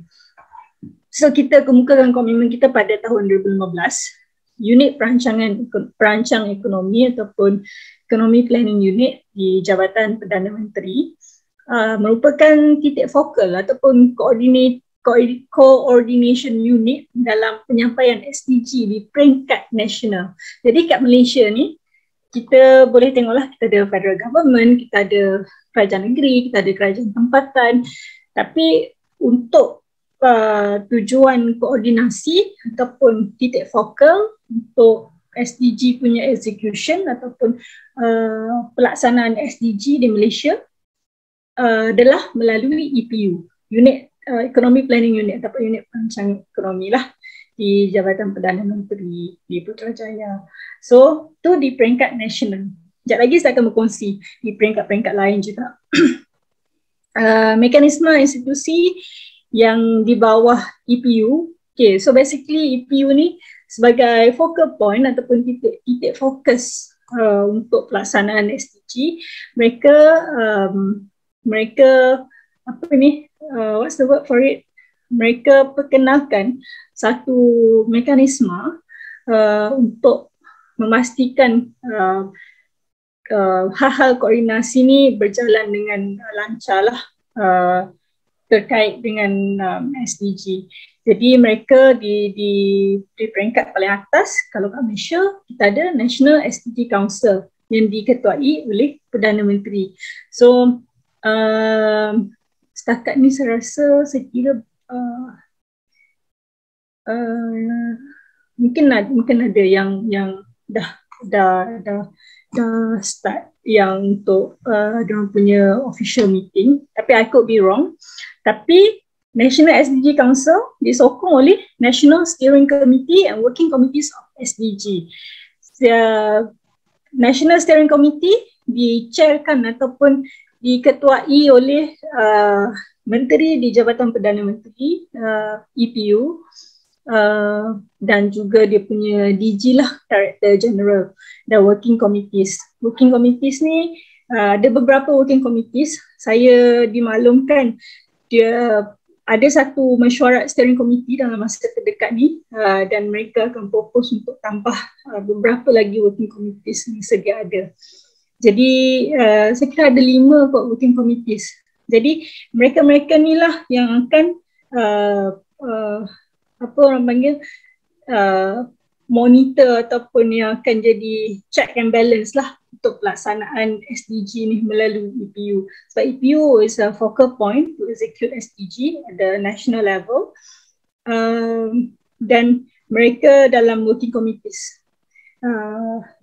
So kita kemukakan komitmen kita pada tahun 2015. Unit perancang ekonomi ataupun Economy Planning Unit di Jabatan Perdana Menteri merupakan titik fokal ataupun coordination unit dalam penyampaian SDG di peringkat nasional. Jadi kat Malaysia ni kita boleh tengoklah, kita ada federal government, kita ada kerajaan negeri, kita ada kerajaan tempatan. Tapi untuk tujuan koordinasi ataupun titik fokal untuk SDG punya execution ataupun pelaksanaan SDG di Malaysia adalah melalui EPU, Unit Economy Planning Unit ataupun Unit Perancang Ekonomi lah di Jabatan Perdana Menteri di Putrajaya. So tu di peringkat nasional. Sekejap lagi saya akan berkongsi di peringkat-peringkat lain juga. Mekanisme institusi yang di bawah EPU. Okay, so basically EPU ni sebagai focal point ataupun titik fokus untuk pelaksanaan SDG. Mereka what's the word for it? Mereka perkenalkan satu mekanisme untuk memastikan hal-hal koordinasi ni berjalan dengan lancar lah terkait dengan SDG. Jadi mereka di peringkat paling atas, kalau kat Malaysia, kita ada National SDG Council yang diketuai oleh Perdana Menteri. So setakat ni saya rasa, saya kira mungkin ada yang dah start yang untuk diorang punya official meeting, tapi I could be wrong. Tapi National SDG Council disokong oleh National Steering Committee and Working Committees of SDG. National Steering Committee dichairkan ataupun diketuai oleh Menteri di Jabatan Perdana Menteri, EPU, dan juga dia punya DG lah, Director General, dan Working Committees. Working Committees ni ada beberapa Working Committees. Saya dimaklumkan dia ada satu mesyuarat steering committee dalam masa terdekat ni dan mereka akan propose untuk tambah beberapa lagi working committees yang sedia ada. Jadi saya kira ada 5 working committees. Jadi mereka-mereka ni lah yang akan apa orang panggil monitor ataupun yang akan jadi check and balance lah untuk pelaksanaan SDG ni melalui EPU. Sebab EPU is a focal point to execute SDG at the national level dan mereka dalam working committees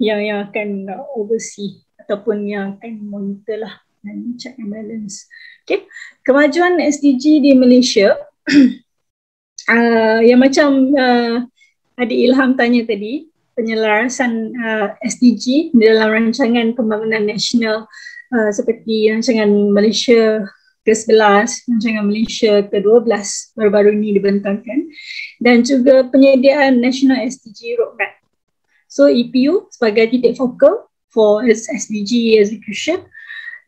yang akan oversee ataupun yang akan monitor lah dan check and balance. Okay. Kemajuan SDG di Malaysia yang macam Adik Ilham tanya tadi, penyelarasan SDG dalam rancangan pembangunan nasional seperti rancangan Malaysia ke-11, rancangan Malaysia ke-12 baru-baru ini dibentangkan, dan juga penyediaan National SDG Roadmap. So EPU sebagai titik focal for SDG execution,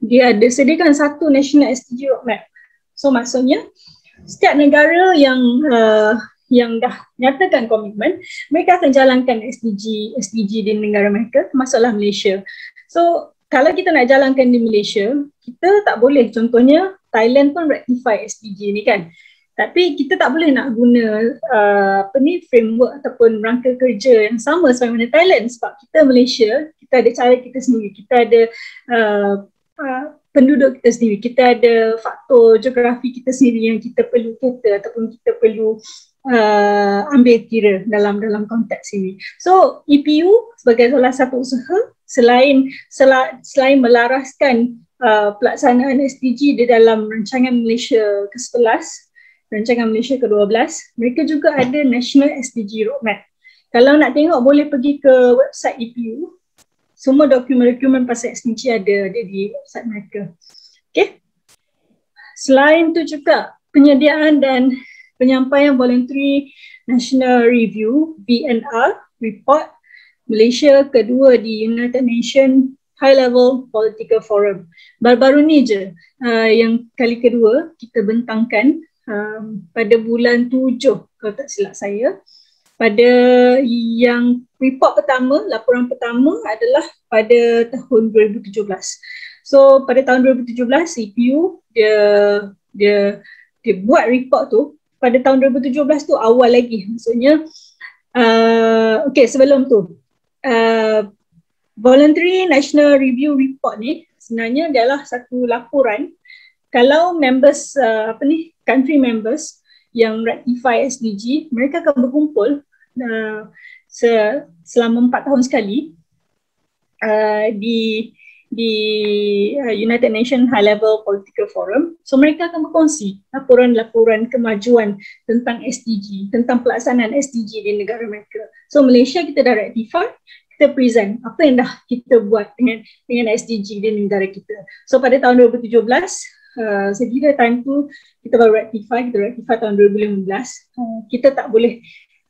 dia ada sediakan satu National SDG Roadmap. So maksudnya setiap negara yang dah nyatakan komitmen, mereka akan jalankan SDG di negara mereka, termasuklah Malaysia. So kalau kita nak jalankan di Malaysia, kita tak boleh, contohnya Thailand pun rectify SDG ni kan, tapi kita tak boleh nak guna framework ataupun rangka kerja yang sama sebagaimana Thailand, sebab kita Malaysia, kita ada cara kita sendiri, kita ada penduduk kita sendiri, kita ada faktor geografi kita sendiri yang kita perlu cater ataupun kita perlu ambil kira dalam konteks ini. So EPU sebagai salah satu usaha selain melaraskan pelaksanaan SDG di dalam rancangan Malaysia ke-11, rancangan Malaysia ke-12, mereka juga ada National SDG Roadmap. Kalau nak tengok boleh pergi ke website EPU. Semua dokumen-dokumen pasal SDG ada di website mereka. Okay. Selain itu juga penyediaan dan penyampaian Voluntary National Review (VNR) report Malaysia kedua di United Nations High Level Political Forum. Baru-baru ni je yang kali kedua kita bentangkan pada bulan 7 kalau tak silap saya. Pada yang report pertama, laporan pertama adalah pada tahun 2017. So pada tahun 2017 EPU dia buat report tu. Pada tahun 2017 tu awal lagi, maksudnya sebelum tu Voluntary National Review Report ni sebenarnya adalah satu laporan kalau members country members yang rectify SDG, mereka akan berkumpul selama 4 tahun sekali di United Nations High Level Political Forum. So mereka akan berkongsi laporan-laporan kemajuan tentang SDG, tentang pelaksanaan SDG di negara mereka. So Malaysia kita dah rectify, kita present apa yang dah kita buat dengan SDG di negara kita. So pada tahun 2017, saya kira time tu kita baru rectify tahun 2015. Kita tak boleh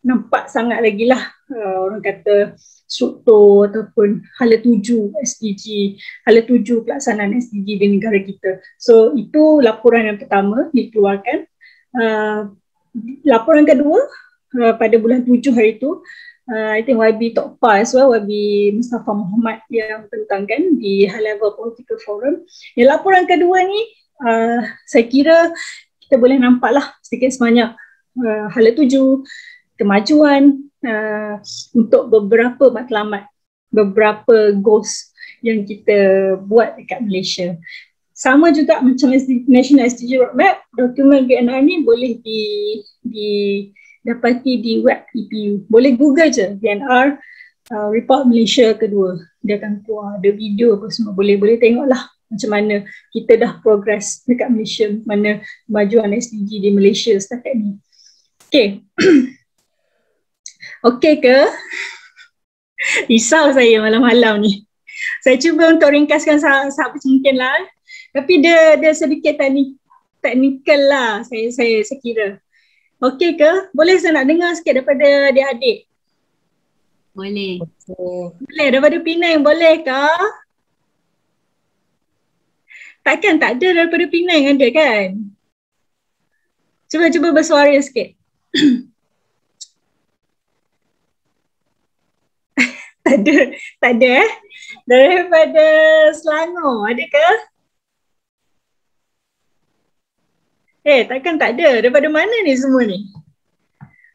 nampak sangat lagi lah orang kata struktur ataupun hala tuju SDG, hala tuju pelaksanaan SDG di negara kita. So itu laporan yang pertama dikeluarkan. Laporan kedua pada bulan 7 hari itu, I think YB Tokpa as well, YB Mustafa Muhammad yang bentangkan di High Level Political Forum. Yang laporan kedua ni saya kira kita boleh nampak lah sedikit sebanyak hala tuju, kemajuan untuk beberapa matlamat, beberapa goals yang kita buat dekat Malaysia. Sama juga macam National SDG Roadmap, dokumen VNR ni boleh didapati di web EPU. Boleh Google je VNR report Malaysia kedua. Dia akan keluar, ada video apa semua, boleh tengoklah macam mana kita dah progress dekat Malaysia, mana kemajuan SDG di Malaysia setakat ni. Okay. Okey ke? Risau saya malam-malam ni. Saya cuba untuk ringkaskan sahabat mungkin lah. Tapi dia sedikit teknikal lah saya kira. Okey ke? Boleh saya nak dengar sikit daripada adik-adik? Boleh. Boleh, daripada Penang boleh ke? Takkan tak ada daripada Penang ada kan? Cuba bersuara sikit. Tak ada Daripada Selangor, ada ke? Takkan tak ada. Daripada mana ni semua ni?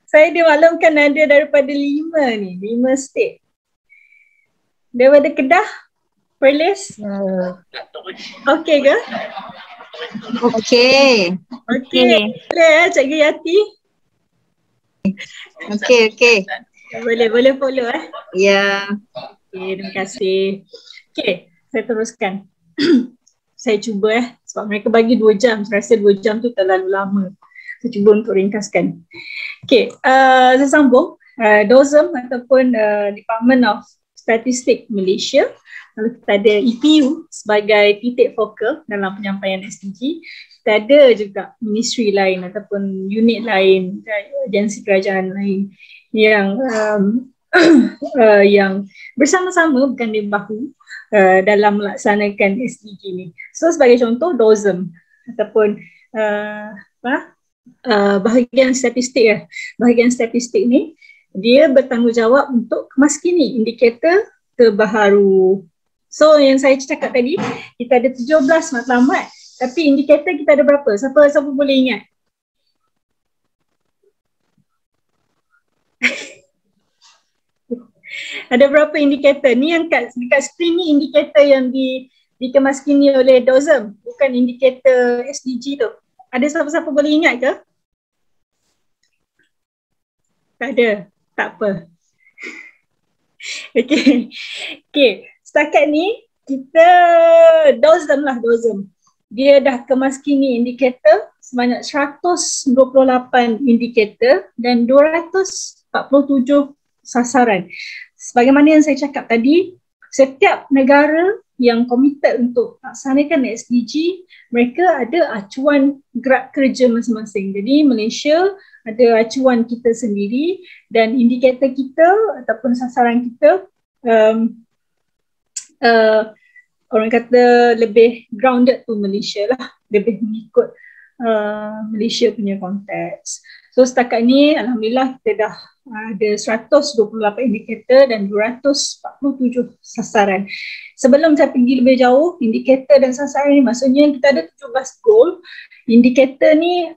Saya dimaklumkan ada daripada 5 state. Daripada Kedah, Perlis. Okey ke? Okey. Boleh Cikgu Yati? Okey. Boleh follow Ya. Okay, terima kasih. Okay, saya teruskan. Saya cuba sebab mereka bagi 2 jam. Saya rasa 2 jam tu terlalu lama. Saya cuba untuk ringkaskan. Okay, saya sambung. DOSM ataupun Department of Statistik Malaysia. Lalu kita ada EPU sebagai titik fokal dalam penyampaian SDG. Kita ada juga ministry lain ataupun unit lain, agensi kerajaan lain yang bersama-sama bukan di bahu dalam melaksanakan SDG ni. So sebagai contoh DOSM ataupun bahagian statistik bahagian statistik ni dia bertanggungjawab untuk kemaskini indikator terbaharu. So yang saya cakap tadi, kita ada 17 matlamat, tapi indikator kita ada berapa? Siapa boleh ingat? Ada berapa indikator? Ni yang dekat skrin ni indikator yang dikemaskini oleh DOSM, bukan indikator SDG tu. Ada siapa-siapa boleh ingat ke? Tak ada? Tak apa. Okay. Setakat ni kita DOSM. Dia dah kemaskini indikator sebanyak 128 indikator dan 247 sasaran. Sebagaimana yang saya cakap tadi, setiap negara yang komited untuk laksanakan SDG, mereka ada acuan gerak kerja masing-masing. Jadi Malaysia ada acuan kita sendiri dan indikator kita ataupun sasaran kita orang kata lebih grounded to Malaysia lah, lebih mengikut Malaysia punya konteks. So setakat ni Alhamdulillah kita dah ada 128 indikator dan 247 sasaran. Sebelum saya pergi lebih jauh, indikator dan sasaran ni maksudnya kita ada 17 goal. Indikator ni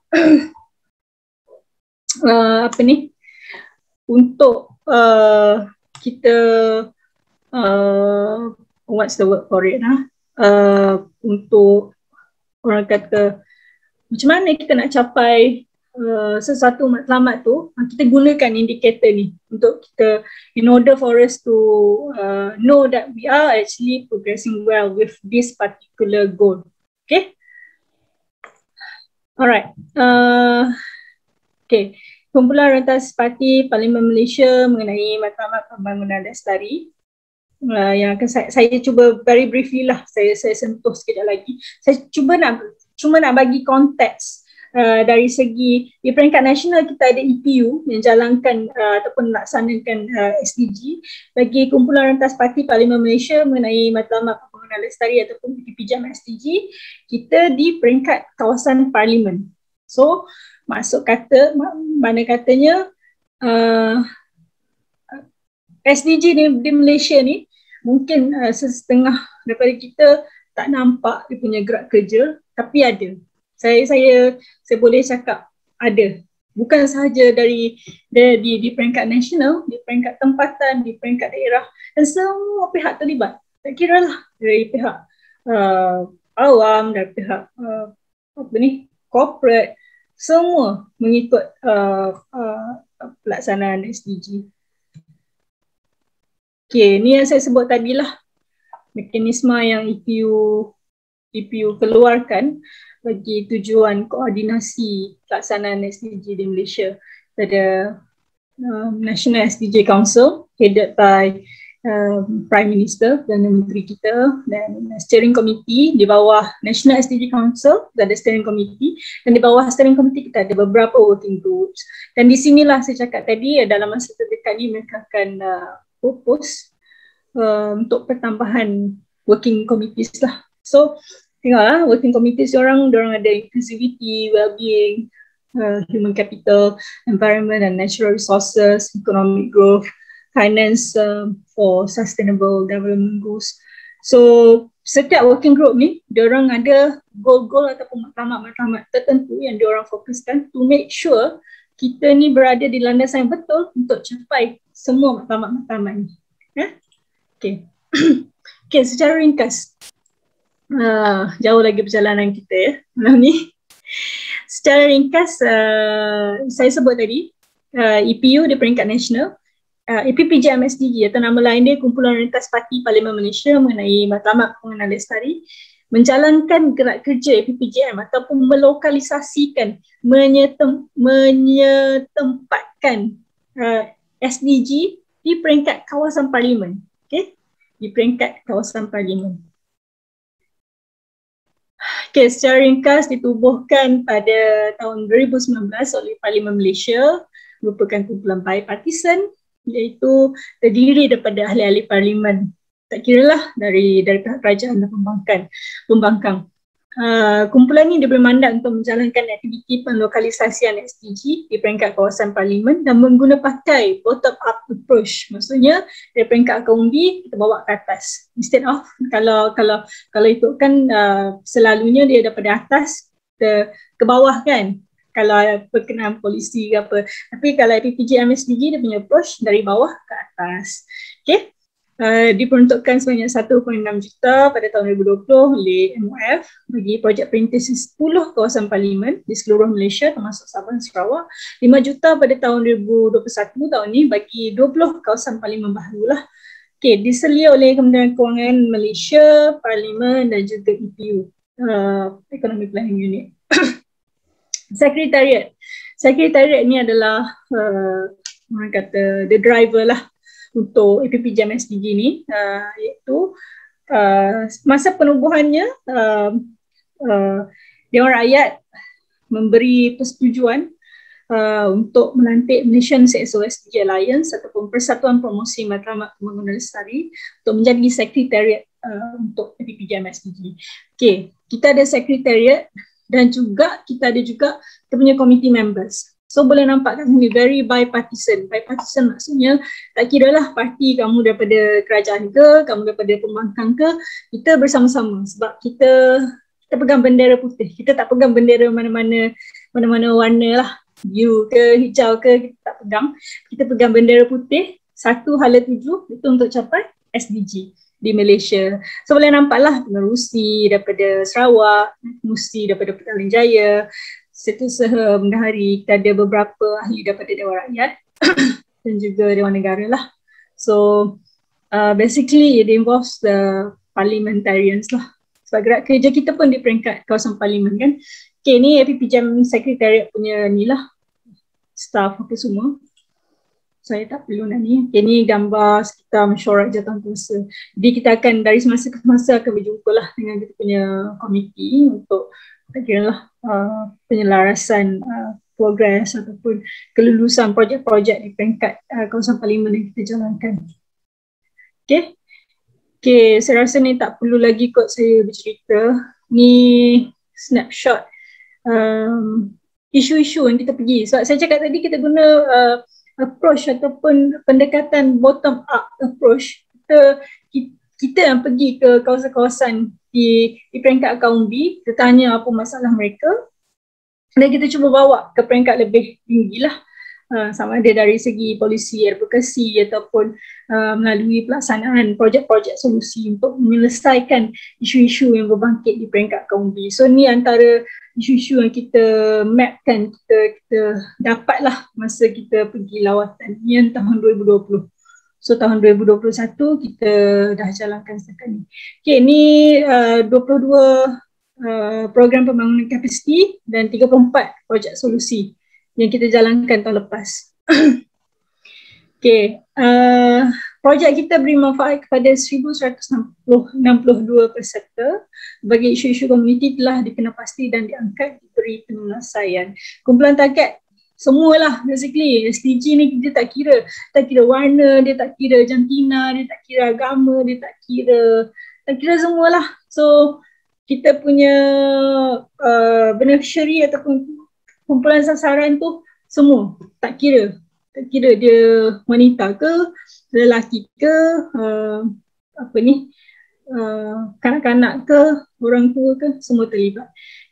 untuk kita what's the word for it untuk orang kata macam mana kita nak capai sesuatu matlamat tu, kita gunakan indikator ni untuk kita, in order for us to know that we are actually progressing well with this particular goal. Okay, alright. Okay, kumpulan rentas parti Parlimen Malaysia mengenai matlamat pembangunan lestari. Yang akan saya cuba very briefly lah, saya sentuh sekejap lagi. Saya cuma nak bagi konteks dari segi di peringkat nasional. Kita ada EPU yang jalankan ataupun melaksanakan SDG. Bagi kumpulan rentas parti Parlimen Malaysia mengenai matlamat pembangunan lestari ataupun PPJAM SDG, kita di peringkat kawasan parlimen. So mana katanya SDG di Malaysia ni mungkin setengah daripada kita tak nampak dia punya gerak kerja, tapi ada. Saya boleh cakap ada. Bukan sahaja di peringkat nasional, di peringkat tempatan, di peringkat daerah, dan semua pihak terlibat. Tak kira lah dari pihak awam, dari pihak corporate, semua mengikut pelaksanaan SDG. Okay, ni yang saya sebut tadi lah, mekanisme yang EPU keluarkan bagi tujuan koordinasi pelaksanaan SDG di Malaysia. Ada National SDG Council headed by Prime Minister dan Menteri kita, dan Steering Committee di bawah National SDG Council, ada Steering Committee, dan di bawah Steering Committee kita ada beberapa working groups. Dan di sinilah saya cakap tadi, dalam masa terdekat ni mereka akan propose untuk pertambahan working committees lah. So tengoklah working committees orang ada inclusivity, well-being, human capital, environment and natural resources, economic growth, finance for sustainable development goals. So setiap working group ni, diorang ada goal-goal ataupun matlamat-matlamat tertentu yang diorang fokuskan to make sure kita ni berada di landasan yang betul untuk capai semua matlamat-matlamat ni. Okay. Okay, secara ringkas, jauh lagi perjalanan kita ya malam ni. Secara ringkas, saya sebut tadi, EPU di peringkat nasional, EPPJM SDG atau nama lain dia Kumpulan Rentas Parti Parlimen Malaysia mengenai matlamat pengenalan lestari, menjalankan gerak kerja EPPJM ataupun melokalisasikan, menyetempatkan SDG di peringkat kawasan parlimen. Okay? Di peringkat kawasan parlimen. Okay, secara ringkas ditubuhkan pada tahun 2019 oleh Parlimen Malaysia, merupakan kumpulan bipartisan, iaitu terdiri daripada ahli-ahli parlimen, tak kiralah dari kerajaan dan pembangkang. Kumpulan ini diberi mandat untuk menjalankan aktiviti penlokalisasian SDG di peringkat kawasan parlimen dan pakai bottom up approach. Maksudnya dari peringkat akaunti kita bawa ke atas. Instead of kalau itu kan selalunya dia daripada atas ke bawah kan. Kalau berkenaan polisi ke apa. Tapi kalau EPPJM SDG dia punya approach dari bawah ke atas. Okay. Diperuntukkan sebanyak 1.6 juta pada tahun 2020 oleh MOF bagi projek perintis 10 kawasan parlimen di seluruh Malaysia termasuk Sabah dan Sarawak. 5 juta pada tahun 2021 tahun ni bagi 20 kawasan parlimen baru lah. Okay, diselia oleh Kementerian Kewangan Malaysia, Parlimen dan juga EPU, Economic Planning Unit. Sekretariat ni adalah orang kata the driver lah untuk EPPJM SDG ni, iaitu masa penubuhannya Dewan Rakyat memberi persetujuan untuk melantik Malaysian CSO SDG Alliance ataupun Persatuan Promosi Matlamat Pembangunan Lestari untuk menjadi sekretariat untuk EPPJM SDG. Okay, kita ada sekretariat dan juga kita punya committee members. So boleh nampak kan ini very bipartisan. Bipartisan maksudnya tak kira lah parti kamu daripada kerajaan ke, kamu daripada pembangkang ke, kita bersama-sama sebab kita pegang bendera putih. Kita tak pegang bendera mana-mana warna lah, biru ke, hijau ke, kita tak pegang. Kita pegang bendera putih, satu hala tuju itu untuk capai SDG di Malaysia. So boleh nampak lah pengerusi daripada Sarawak, Musi daripada Petaling Jaya, Setiausaha Bendahari, kita ada beberapa ahli daripada Dewan Rakyat dan juga Dewan Negara lah. So basically it involves the parliamentarians lah. Sebab gerak kerja kita pun di peringkat kawasan parlimen kan. Okay, ni EPPJM Secretariat punya ni lah, staff apa semua. Saya tak perlu nak ni. Okay, ni gambar sekitar mesyuarat jawatankuasa. Jadi kita akan dari semasa ke semasa akan berjumpa lah dengan kita punya komiti untuk tak kira lah penyelarasan progres ataupun kelulusan projek-projek di peringkat kawasan parlimen yang kita jalankan. Okay, saya rasa ni tak perlu lagi kot saya bercerita. Ni snapshot isu-isu yang kita pergi. Sebab saya cakap tadi kita guna approach ataupun pendekatan bottom up approach. Kita yang pergi ke kawasan-kawasan di peringkat akaunti, kita tanya apa masalah mereka dan kita cuba bawa ke peringkat lebih tinggi lah, sama ada dari segi polisi, advokasi ataupun melalui pelaksanaan projek-projek solusi untuk menyelesaikan isu-isu yang berbangkit di peringkat akaunti. So ni antara isu-isu yang kita mapkan, kita dapatlah masa kita pergi lawatan yang tahun 2020. So tahun 2021 kita dah jalankan setakat ni. Okay, ni 22 program pembangunan kapasiti dan 34 projek solusi yang kita jalankan tahun lepas. Okay, projek kita beri manfaat kepada 1,162 peserta. Bagi isu-isu komuniti telah dikenal-pasti dan diangkat diberi penyelesaian. Kumpulan target semualah basically. SDG ni dia tak kira warna, dia tak kira jantina, dia tak kira agama, dia tak kira semualah. So kita punya beneficiary ataupun kumpulan sasaran tu semua, tak kira dia wanita ke, lelaki ke, kanak-kanak ke, orang tua ke, semua terlibat.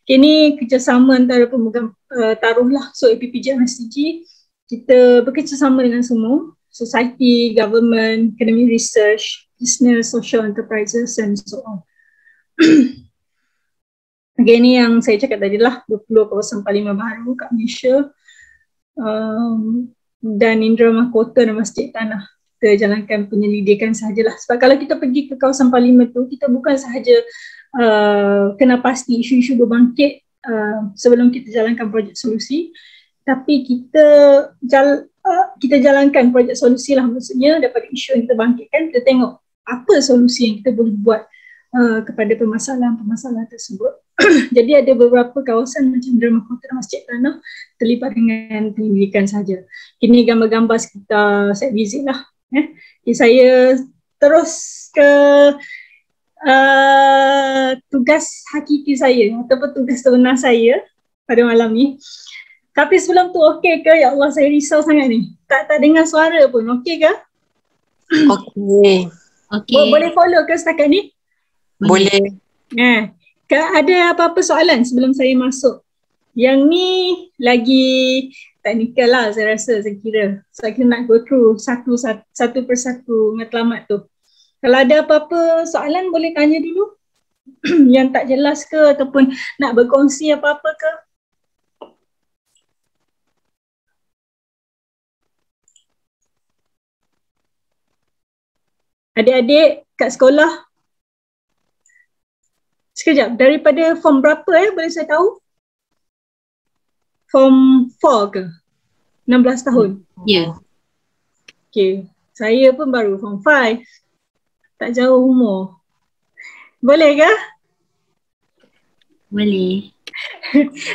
Ini kerjasama antara pemegang taruhlah APPJ MSTG, kita bekerjasama dengan semua, society, government, academic research, business, social enterprises and so on. Again, ni yang saya cakap tadi lah, 20 kawasan parlimen baru kat Malaysia, dan Indra Mahkota dan Masjid Tanah. Kita jalankan penyelidikan sahajalah. Sebab kalau kita pergi ke kawasan parlimen tu, kita bukan sahaja kena pasti isu-isu berbangkit sebelum kita jalankan projek solusi, tapi kita jalankan projek solusi lah, maksudnya daripada isu yang kita bangkitkan, kita tengok apa solusi yang kita boleh buat kepada permasalahan-permasalahan tersebut. Jadi ada beberapa kawasan macam Indra Mahkota dan Masjid Tanah terlibat dengan penyelidikan saja. Ini gambar-gambar sekitar saya visit lah. Okay, saya terus ke tugas hakiki saya ataupun tugas sebenar saya pada malam ni. Tapi sebelum tu okey ke? Ya Allah, saya risau sangat ni. Tak dengar suara pun. Okey ke? Okey. Boleh follow ke setakat ni? Boleh. Ada apa-apa soalan sebelum saya masuk? Yang ni lagi teknikal lah saya rasa, saya kira. So kita nak go through satu persatu matlamat tu. Kalau ada apa-apa soalan boleh tanya dulu. Yang tak jelas ke ataupun nak berkongsi apa-apa ke? Adik-adik kat sekolah. Sekejap, daripada form berapa boleh saya tahu? Form 4 ke? 16 tahun? Ya. Okay, saya pun baru form 5. Tak jauh umur. Boleh ke? Boleh.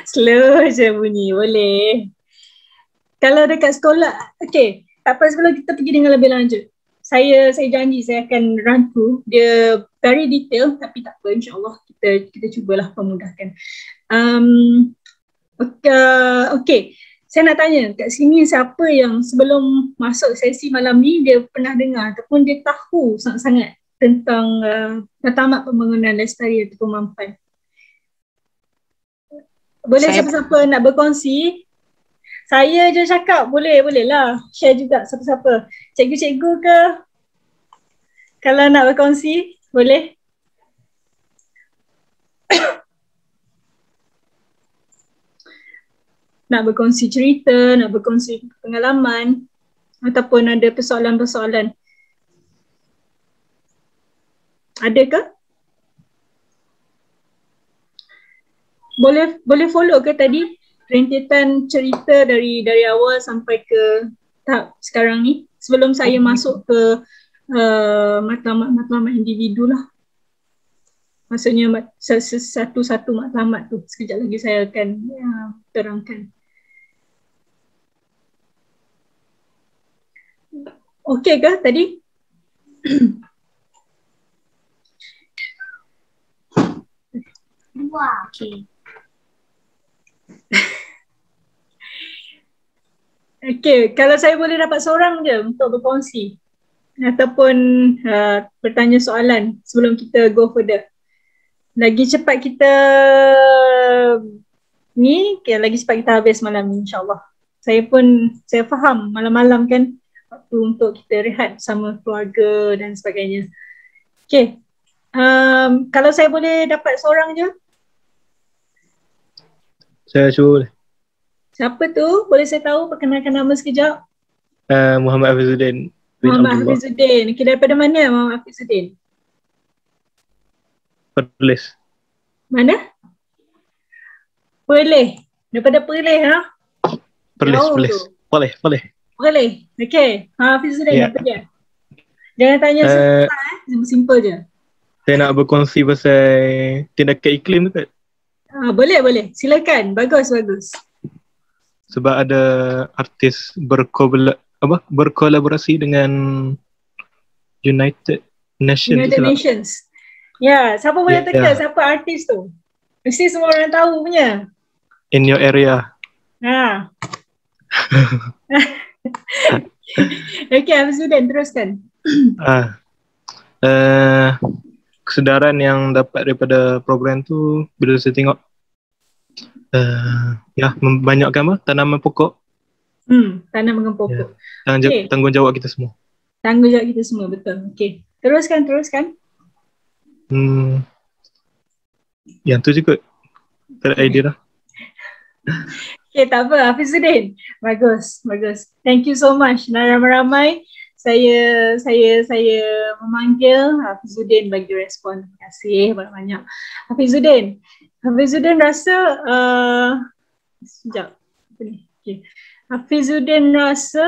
Slow je bunyi, boleh. Kalau dekat sekolah, okay, tak apa, sebelum kita pergi dengan lebih lanjut. Saya janji saya akan run through. Dia very detail tapi tak apa, insyaAllah kita cubalah pemudahkan. Okay, saya nak tanya kat sini siapa yang sebelum masuk sesi malam ni dia pernah dengar ataupun dia tahu sangat-sangat tentang matlamat pembangunan lestari ataupun mampan. Boleh siapa-siapa nak berkongsi? Saya je cakap, boleh lah. Share juga siapa-siapa. Cikgu-cikgu ke? Kalau nak berkongsi, boleh? Nak berkongsi cerita, nak berkongsi pengalaman ataupun ada persoalan-persoalan. Ada ke? Boleh follow ke tadi? Rentetan cerita dari awal sampai ke tahap sekarang ni sebelum saya masuk ke matlamat individu lah. Maksudnya satu-satu matlamat tu sekejap lagi saya akan terangkan. Okey ke tadi? Wah, okey. Okay, kalau saya boleh dapat seorang je untuk berkongsi ataupun bertanya soalan sebelum kita go further. Lagi cepat kita lagi cepat kita habis malam ni, insyaAllah. Saya faham malam-malam kan waktu untuk kita rehat sama keluarga dan sebagainya. Okay, kalau saya boleh dapat seorang je. Saya cuba boleh. Siapa tu? Boleh saya tahu? Perkenalkan nama sekejap. Muhammad Hafizuddin. Muhammad Hafizuddin. Okay, daripada mana Muhammad Hafizuddin? Perlis. Mana? Perlis. Daripada Perlis ha? Perlis. Boleh. Boleh. Okay. Hafizuddin apa dia? Jangan tanya susah simple je. Saya nak berkongsi pasal tindakan iklim tu kan? Boleh. Silakan. Bagus. Sebab ada artis berkolaborasi dengan United Nations. Ya, siapa boleh teka siapa artis tu? Mesti semua orang tahu punya. In your area. Ha. Okey, Hafizudin teruskan. Kesedaran yang dapat daripada program tu bila saya tengok membanyakkan tanaman pokok. Tanam dengan pokok. Tanggungjawab kita semua. Tanggungjawab kita semua, betul. Okey. Teruskan. Yang tu juga. Tak ada idea dah. Okay, tak apa. Hafizudin. Bagus. Thank you so much. Ramai-ramai saya memanggil Hafizudin bagi respon. Terima kasih banyak-banyak. Hafizudin rasa sekejap. Apa ni? Okay. Hafizudin rasa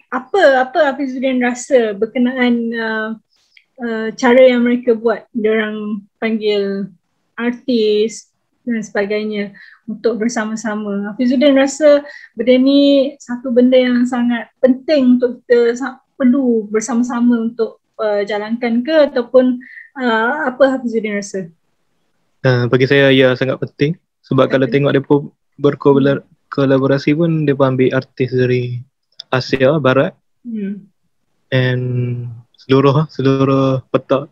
apa Hafizudin rasa berkenaan cara yang mereka buat, diorang panggil artis dan sebagainya untuk bersama-sama. Hafizudin rasa benda ni satu benda yang sangat penting untuk kita perlu bersama-sama untuk jalankan ke, ataupun apa Hafizudin rasa? Bagi saya sangat penting, sebab kalau tengok dia berkolaborasi pun dia ambil artis dari Asia Barat and seluruh peta.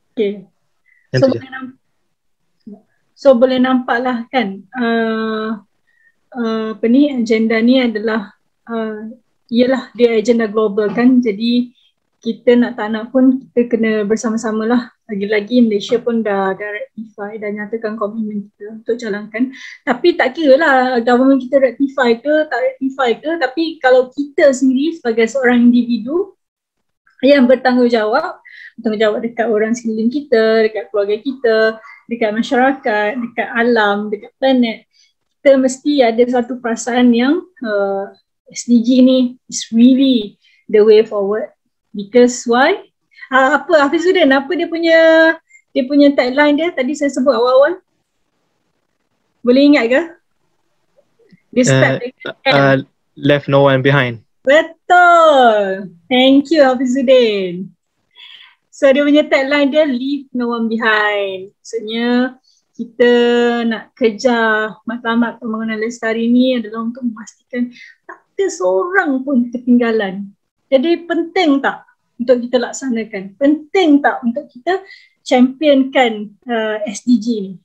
Okay. So boleh nampak lah kan, agenda ni adalah ialah dia agenda global kan, jadi kita nak tak nak pun kita kena bersama-sama lah. Lagi-lagi Malaysia pun dah rectify, dah nyatakan komitmen kita untuk jalankan. Tapi tak kira lah government kita rectify ke tak rectify ke, tapi kalau kita sendiri sebagai seorang individu yang bertanggungjawab dekat orang sekeliling kita, dekat keluarga kita, dekat masyarakat, dekat alam, dekat planet, kita mesti ada satu perasaan yang SDG ni is really the way forward. Because why? Apa Hafizudin, apa dia punya tagline dia tadi saya sebut awal-awal? Boleh ingat ke? Dia start dengan left no one behind. Betul. Thank you Hafizudin. So dia punya tagline dia leave no one behind. Maksudnya kita nak kejar matlamat pembangunan lestari ni adalah untuk memastikan tak ada seorang pun ketinggalan. Jadi penting tak untuk kita laksanakan? Penting tak untuk kita championkan SDG ni?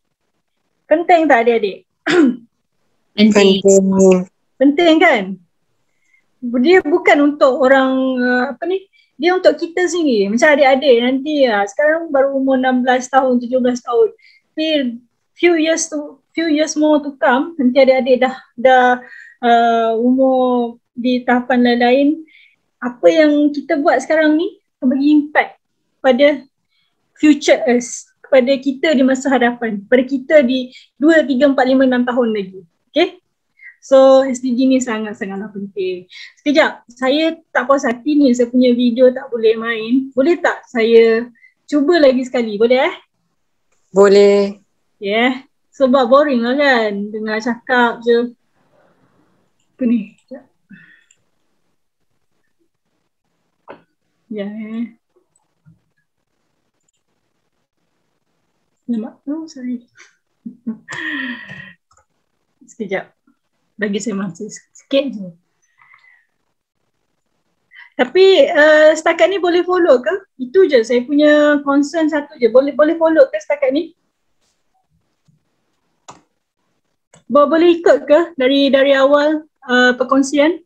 Penting tak adik-adik? Penting kan? Dia bukan untuk orang dia untuk kita sendiri. Macam adik-adik nanti sekarang baru umur 16 tahun, 17 tahun. Tapi few years more to come, nanti adik-adik dah umur di tahapan lain-lain. Apa yang kita buat sekarang ni akan bagi impact pada future us, kepada kita di masa hadapan, pada kita di 2, 3, 4, 5, 6 tahun lagi. Okay? So SDG ni sangat-sangatlah penting. Sekejap, saya tak puas hati ni, saya punya video tak boleh main. Boleh tak saya cuba lagi sekali? Boleh Boleh. Yeah. Sebab boring lah kan dengar cakap je. Apa ni? Ya. Nampak? Oh, sorry. Sekejap. Bagi saya masa sikit je. Tapi setakat ni boleh follow ke? Itu je saya punya concern satu je. Boleh follow ke setakat ni? Boleh ikut ke dari awal perkongsian?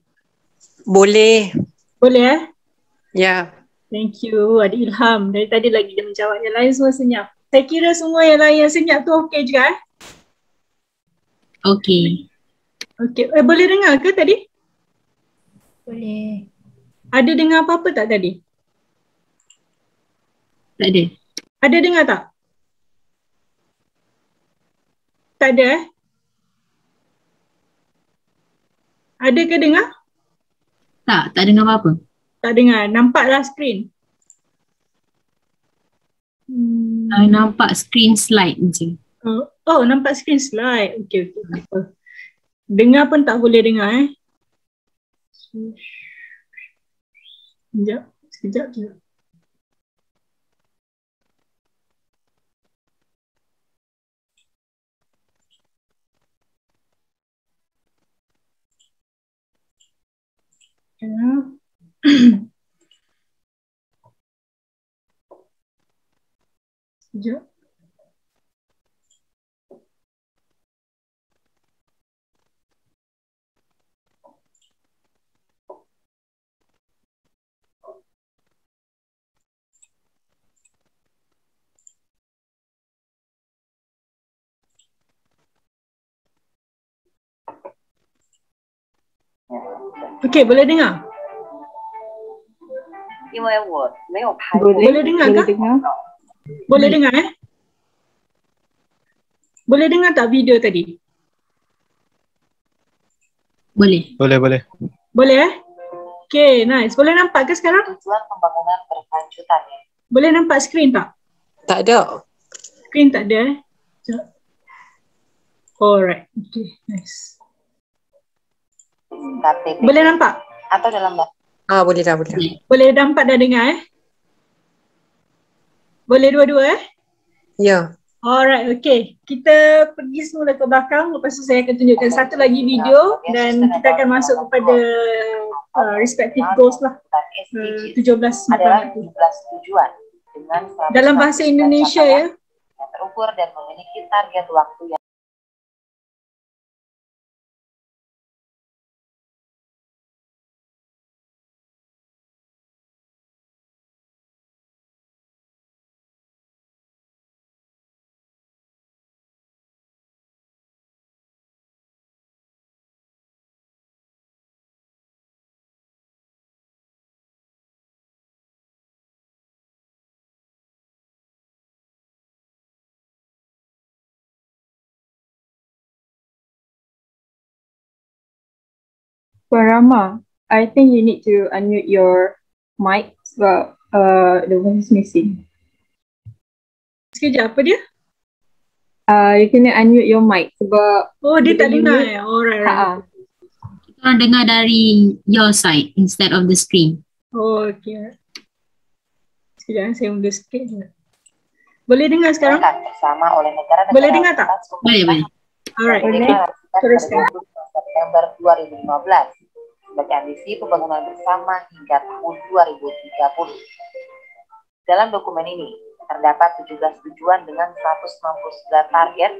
Boleh. Boleh Ya. Thank you Adik Ilham. Dari tadi lagi dia menjawab. Yang lain semua senyap. Saya kira semua yang lain yang senyap tu okey juga Okey. Okey. Boleh dengar ke tadi? Boleh. Ada dengar apa-apa tak tadi? Tak ada. Ada dengar tak? Tak ada Ada ke dengar? Tak dengar apa-apa. Tak dengar. Nampaklah skrin. Nampak screen slide je. Oh, nampak screen slide. Okey. Dengar pun tak boleh dengar Sekejap je. Sekejap. Okey, boleh dengar? Boleh dengar ke? Boleh dengar Boleh dengar tak video tadi? Boleh. Boleh. Boleh Okay, nice. Boleh nampak ke sekarang? Tujuan pembangunan berkelanjutan. Boleh nampak skrin tak? Tak ada. Skrin tak ada Sekejap. Alright, okay, nice. KTP Boleh nampak? atau dalam Boleh dah. Boleh nampak dan dengar Boleh dua-dua Ya. Alright, okay. Kita pergi semula ke belakang. Lepas tu saya akan tunjukkan satu lagi video dan kita akan masuk kepada respective goals lah. 17 adalah makanan 17 tujuan dengan dalam bahasa Indonesia ya. yang terukur dan memiliki target waktu yang Puan Rama, I think you need to unmute your mic sebab the voice is missing. Sekejap, apa dia? You kena unmute your mic sebab Dia tak bila you dengar mute, Alright. Kita orang dengar dari your side instead of the screen. Okay. Sekejap, saya undur sikit je. Boleh dengar sekarang? bersama oleh negara-negara. Boleh dengar tak? Boleh. Alright, okay. Teruskan. Teruskan. September 2015 sebagai ambisi pembangunan bersama hingga tahun 2030. Dalam dokumen ini terdapat 17 tujuan dengan 169 target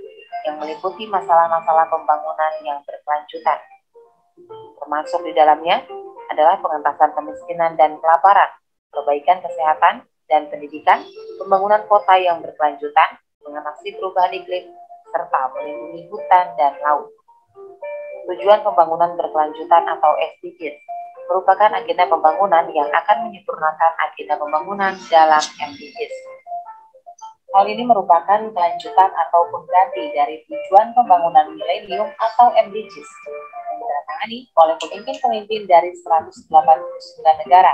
yang meliputi masalah-masalah pembangunan yang berkelanjutan. Termasuk di dalamnya adalah pengentasan kemiskinan dan kelaparan, perbaikan kesehatan dan pendidikan, pembangunan kota yang berkelanjutan, mengatasi perubahan iklim, serta melindungi hutan dan laut. Tujuan pembangunan berkelanjutan atau SDGs merupakan agenda pembangunan yang akan menyempurnakan agenda pembangunan dalam MDGs. Hal ini merupakan kelanjutan atau pengganti dari tujuan pembangunan milenium atau MDGs yang ditandatangani oleh pemimpin-pemimpin dari 189 negara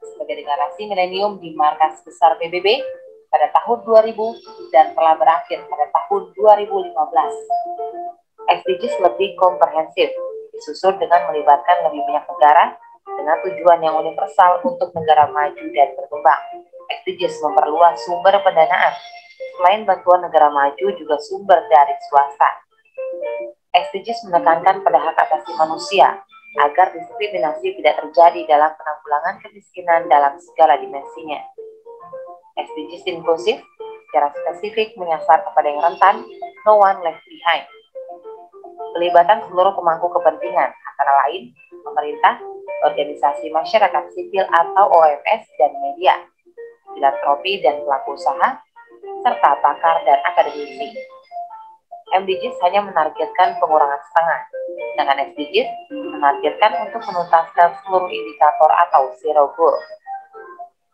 sebagai deklarasi milenium di markas besar PBB pada tahun 2000 dan telah berakhir pada tahun 2015. SDGs lebih komprehensif, disusun dengan melibatkan lebih banyak negara dengan tujuan yang universal untuk negara maju dan berkembang. SDGs memperluas sumber pendanaan. Selain bantuan negara maju, juga sumber dari swasta. SDGs menekankan pada hak asasi manusia agar diskriminasi tidak terjadi dalam penanggulangan kemiskinan dalam segala dimensinya. SDGs inklusif secara spesifik menyasar kepada yang rentan, no one left behind. Pelibatan seluruh pemangku kepentingan, antara lain pemerintah, organisasi masyarakat sipil atau OMS dan media, filantropi dan pelaku usaha, serta pakar dan akademisi. MDGs hanya menargetkan pengurangan setengah, sedangkan SDGs menargetkan untuk menuntaskan seluruh indikator atau zero goal.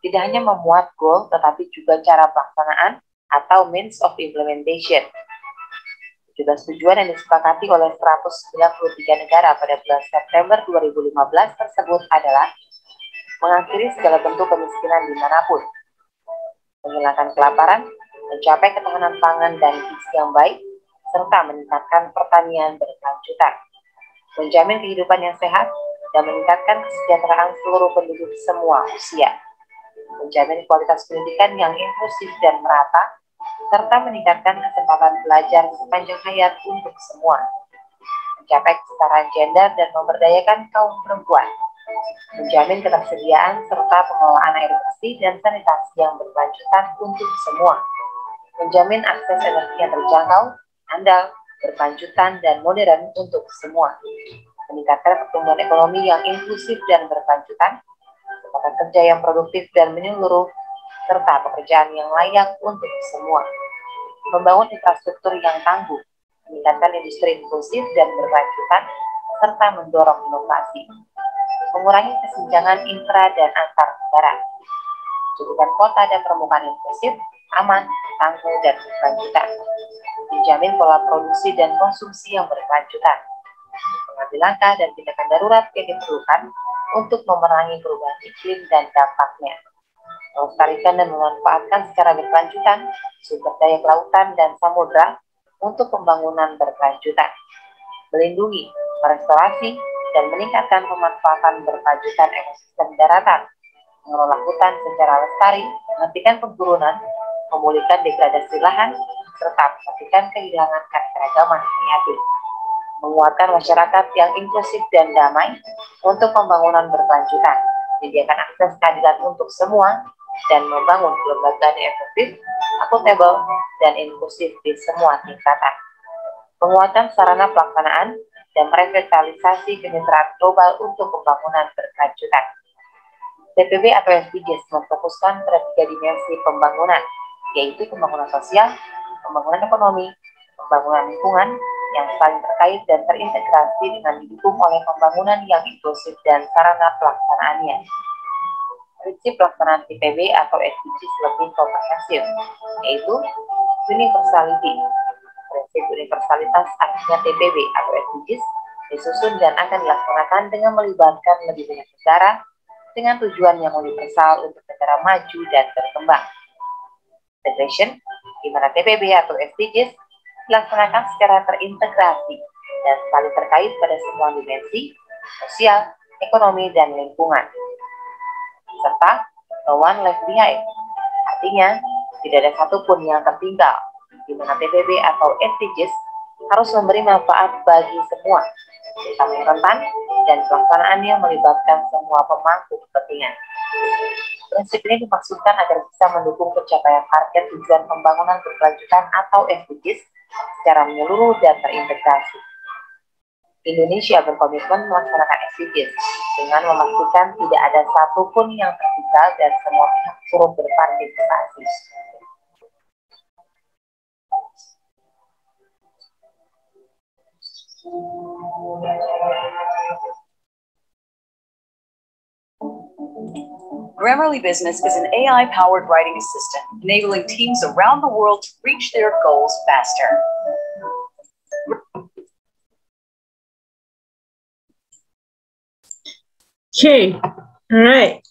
Tidak hanya memuat goal, tetapi juga cara pelaksanaan atau means of implementation. 17 tujuan yang disepakati oleh 193 negara pada bulan September 2015 tersebut adalah mengakhiri segala bentuk kemiskinan dimanapun, menghilangkan kelaparan, mencapai ketahanan pangan dan gizi yang baik, serta meningkatkan pertanian berkelanjutan, menjamin kehidupan yang sehat, dan meningkatkan kesejahteraan seluruh penduduk semua usia, menjamin kualitas pendidikan yang inklusif dan merata, serta meningkatkan kesempatan belajar sepanjang hayat untuk semua, mencapai kesetaraan gender dan memberdayakan kaum perempuan, menjamin ketersediaan serta pengelolaan air bersih dan sanitasi yang berkelanjutan untuk semua, menjamin akses energi yang terjangkau, andal, berkelanjutan, dan modern untuk semua, meningkatkan pertumbuhan ekonomi yang inklusif dan berkelanjutan, kesempatan kerja yang produktif dan menyeluruh, serta pekerjaan yang layak untuk semua, membangun infrastruktur yang tangguh, meningkatkan industri inklusif dan berkelanjutan, serta mendorong inovasi, mengurangi kesenjangan intra dan antar negara, menjadikan kota dan permukaan inklusif, aman, tangguh, dan berkelanjutan, menjamin pola produksi dan konsumsi yang berkelanjutan, mengambil langkah dan tindakan darurat yang diperlukan untuk memerangi perubahan iklim dan dampaknya, melestarikan dan memanfaatkan secara berkelanjutan sumber daya kelautan dan samudra untuk pembangunan berkelanjutan, melindungi, merestorasi, dan meningkatkan pemanfaatan berkelanjutan ekosistem daratan, mengelola hutan secara lestari, menghentikan penggurunan, memulihkan degradasi lahan, serta menghentikan kehilangan keanekaragaman hayati, menguatkan masyarakat yang inklusif dan damai untuk pembangunan berkelanjutan, menyediakan akses keadilan untuk semua, dan membangun kelembagaan yang efektif, akuntabel, dan inklusif di semua tingkatan. Penguatan sarana pelaksanaan dan revitalisasi kemitraan global untuk pembangunan berkelanjutan. TPB atau SDGs memfokuskan pada 3 dimensi pembangunan, yaitu pembangunan sosial, pembangunan ekonomi, pembangunan lingkungan yang saling terkait dan terintegrasi dengan didukung oleh pembangunan yang inklusif dan sarana pelaksanaannya. Prinsip pelaksanaan TPB atau SDGs lebih komprehensif, yaitu universality. Prinsip universalitas artinya TPB atau SDGs disusun dan akan dilaksanakan dengan melibatkan lebih banyak negara dengan tujuan yang universal untuk negara maju dan berkembang. Integration, di mana TPB atau SDGs dilaksanakan secara terintegrasi dan saling terkait pada semua dimensi sosial, ekonomi, dan lingkungan. Serta no one left behind, artinya tidak ada satupun yang tertinggal, di mana TPB atau SDGs harus memberi manfaat bagi semua, terutama yang rentan, dan pelaksanaannya melibatkan semua pemangku kepentingan. Prinsip ini dimaksudkan agar bisa mendukung pencapaian target tujuan pembangunan berkelanjutan atau SDGs secara menyeluruh dan terintegrasi. Indonesia berkomitmen melaksanakan SDGs dengan memastikan tidak ada satupun yang tertinggal dan semua pihak turut berpartisipasi. Grammarly Business is an AI-powered writing assistant, enabling teams around the world to reach their goals faster. Okay, alright.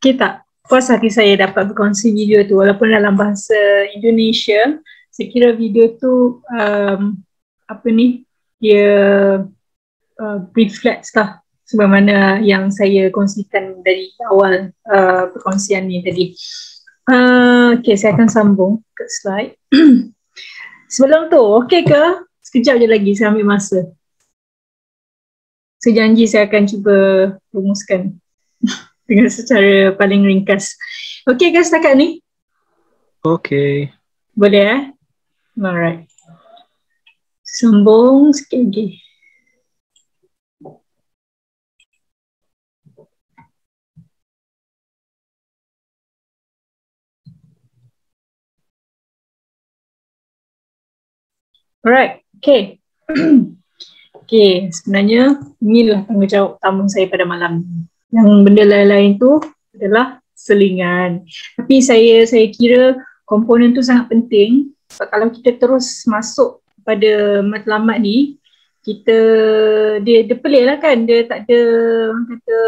Kita puas hati saya dapat berkongsi video tu walaupun dalam bahasa Indonesia. Saya kira video tu dia reflects lah sebagaimana yang saya kongsikan dari awal perkongsian ni tadi. Okay, saya akan sambung ke slide. Sebelum tu, okay ke? Sekejap je lagi saya ambil masa. Saya janji saya akan cuba rumuskan dengan secara paling ringkas. Okay ke setakat ni? Okay. Boleh Alright. Sambung sikit lagi. Alright, okay. Okay, sebenarnya inilah tanggungjawab utama saya pada malam ni. Yang benda lain-lain tu adalah selingan. Tapi saya kira komponen tu sangat penting. Sebab kalau kita terus masuk pada matlamat ni, dia pelik lah kan. Dia tak ada, orang kata,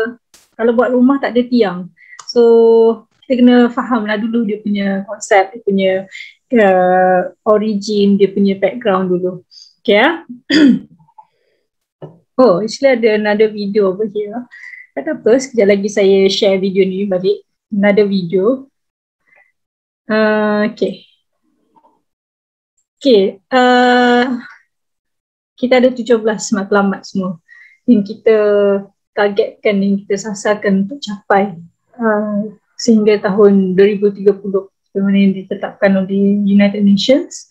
kalau buat rumah tak ada tiang. So, kita kena faham lah dulu dia punya konsep, dia punya origin, dia punya background dulu. Okay Oh, actually ada another video over here. Tak apa, sekejap lagi saya share video ni balik. Another video. Okay. Okay. Kita ada 17 matlamat semua. yang kita targetkan, yang kita sasarkan untuk capai sehingga tahun 2030 bagaimana yang ditetapkan oleh United Nations.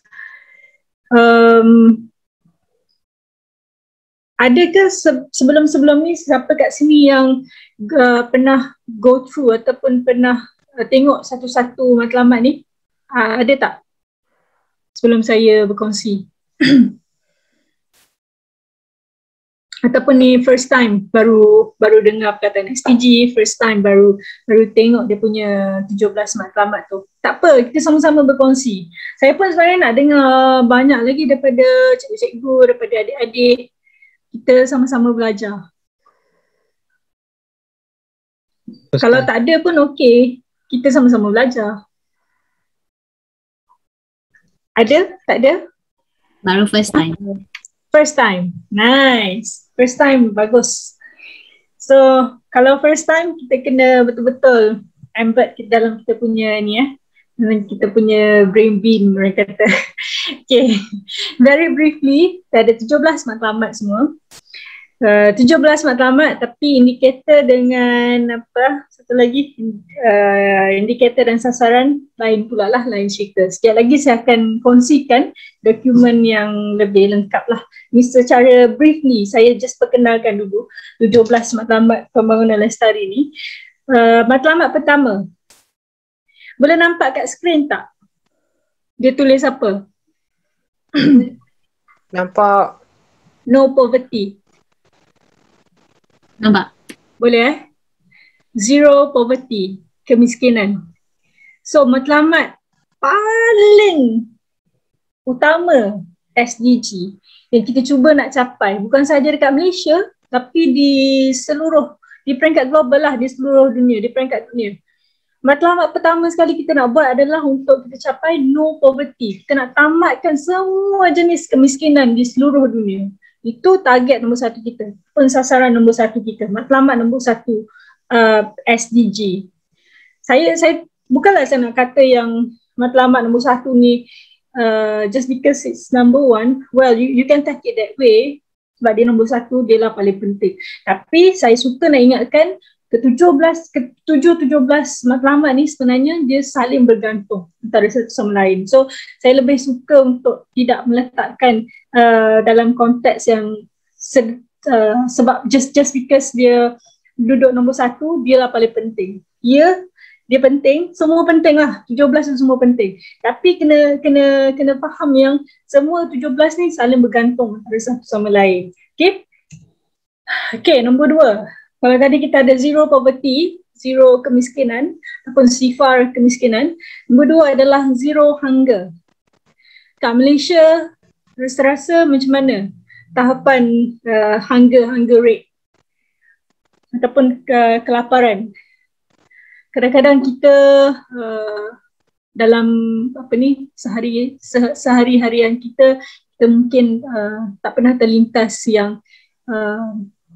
Adakah sebelum-sebelum ni siapa kat sini yang pernah go through ataupun pernah tengok satu-satu matlamat ni? Ada tak? Sebelum saya berkongsi. Ataupun ni first time baru dengar perkataan SDG, first time baru tengok dia punya 17 matlamat tu. Tak apa, kita sama-sama berkongsi. Saya pun sebenarnya nak dengar banyak lagi daripada cikgu-cikgu, daripada adik-adik. Kita sama-sama belajar. Kalau tak ada pun okey, kita sama-sama belajar. Ada? Tak ada? Baru first time. First time. Nice. First time bagus. So, kalau first time kita kena betul-betul embed dalam kita punya ni dalam kita punya brain beam, mereka kata. Okay. Very briefly, ada 17 matlamat semua. 17 matlamat tapi indikator dengan satu lagi indikator dan sasaran lain pula lah, lain cerita. Sekejap lagi saya akan kongsikan dokumen yang lebih lengkap lah. Ini secara briefly saya just perkenalkan dulu 17 matlamat pembangunan lestari ni. Matlamat pertama, boleh nampak kat skrin tak? Dia tulis apa? Nampak. No poverty. Nampak? Boleh Zero poverty, kemiskinan. So matlamat paling utama SDG yang kita cuba nak capai bukan sahaja dekat Malaysia tapi di peringkat global lah, di seluruh dunia, di peringkat dunia. Matlamat pertama sekali kita nak buat adalah untuk kita capai no poverty. Kita nak tamatkan semua jenis kemiskinan di seluruh dunia. Itu target nombor satu kita, pensasaran nombor satu kita, matlamat nombor satu SDG. Saya bukanlah saya nak kata yang matlamat nombor satu ni just because it's number one, well you can take it that way sebab dia nombor satu, dia lah paling penting. Tapi saya suka nak ingatkan ke-17 matlamat ni sebenarnya dia saling bergantung antara satu sama lain. So saya lebih suka untuk tidak meletakkan dalam konteks yang sebab just because dia duduk nombor satu, dia lah paling penting. Ya, dia penting, semua penting lah, 17 tu semua penting. Tapi kena faham yang semua 17 ni saling bergantung antara satu sama lain. Okay, nombor 2. Kalau tadi kita ada zero poverty, zero kemiskinan ataupun sifar kemiskinan, nombor 2 adalah zero hunger. Kat Malaysia, rasa macam mana tahapan hunger rate ataupun kelaparan? Kadang-kadang kita dalam sehari-harian kita mungkin tak pernah terlintas yang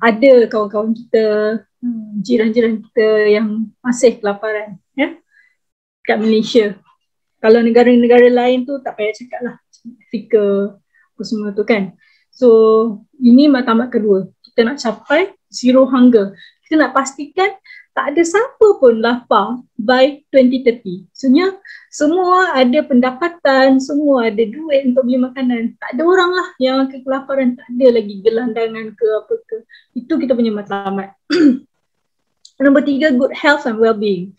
ada kawan-kawan kita, jiran-jiran kita yang masih kelaparan kat Malaysia. Kalau negara-negara lain tu tak payah cakap lah, Afrika apa semua tu kan. So ini matlamat kedua, kita nak capai zero hunger. Kita nak pastikan tak ada siapa pun lapar by 2030. Maksudnya semua ada pendapatan, semua ada duit untuk beli makanan. Tak ada orang lah yang akan kelaparan, tak ada lagi gelandangan ke apa ke. Itu kita punya matlamat. Nombor 3, good health and well-being.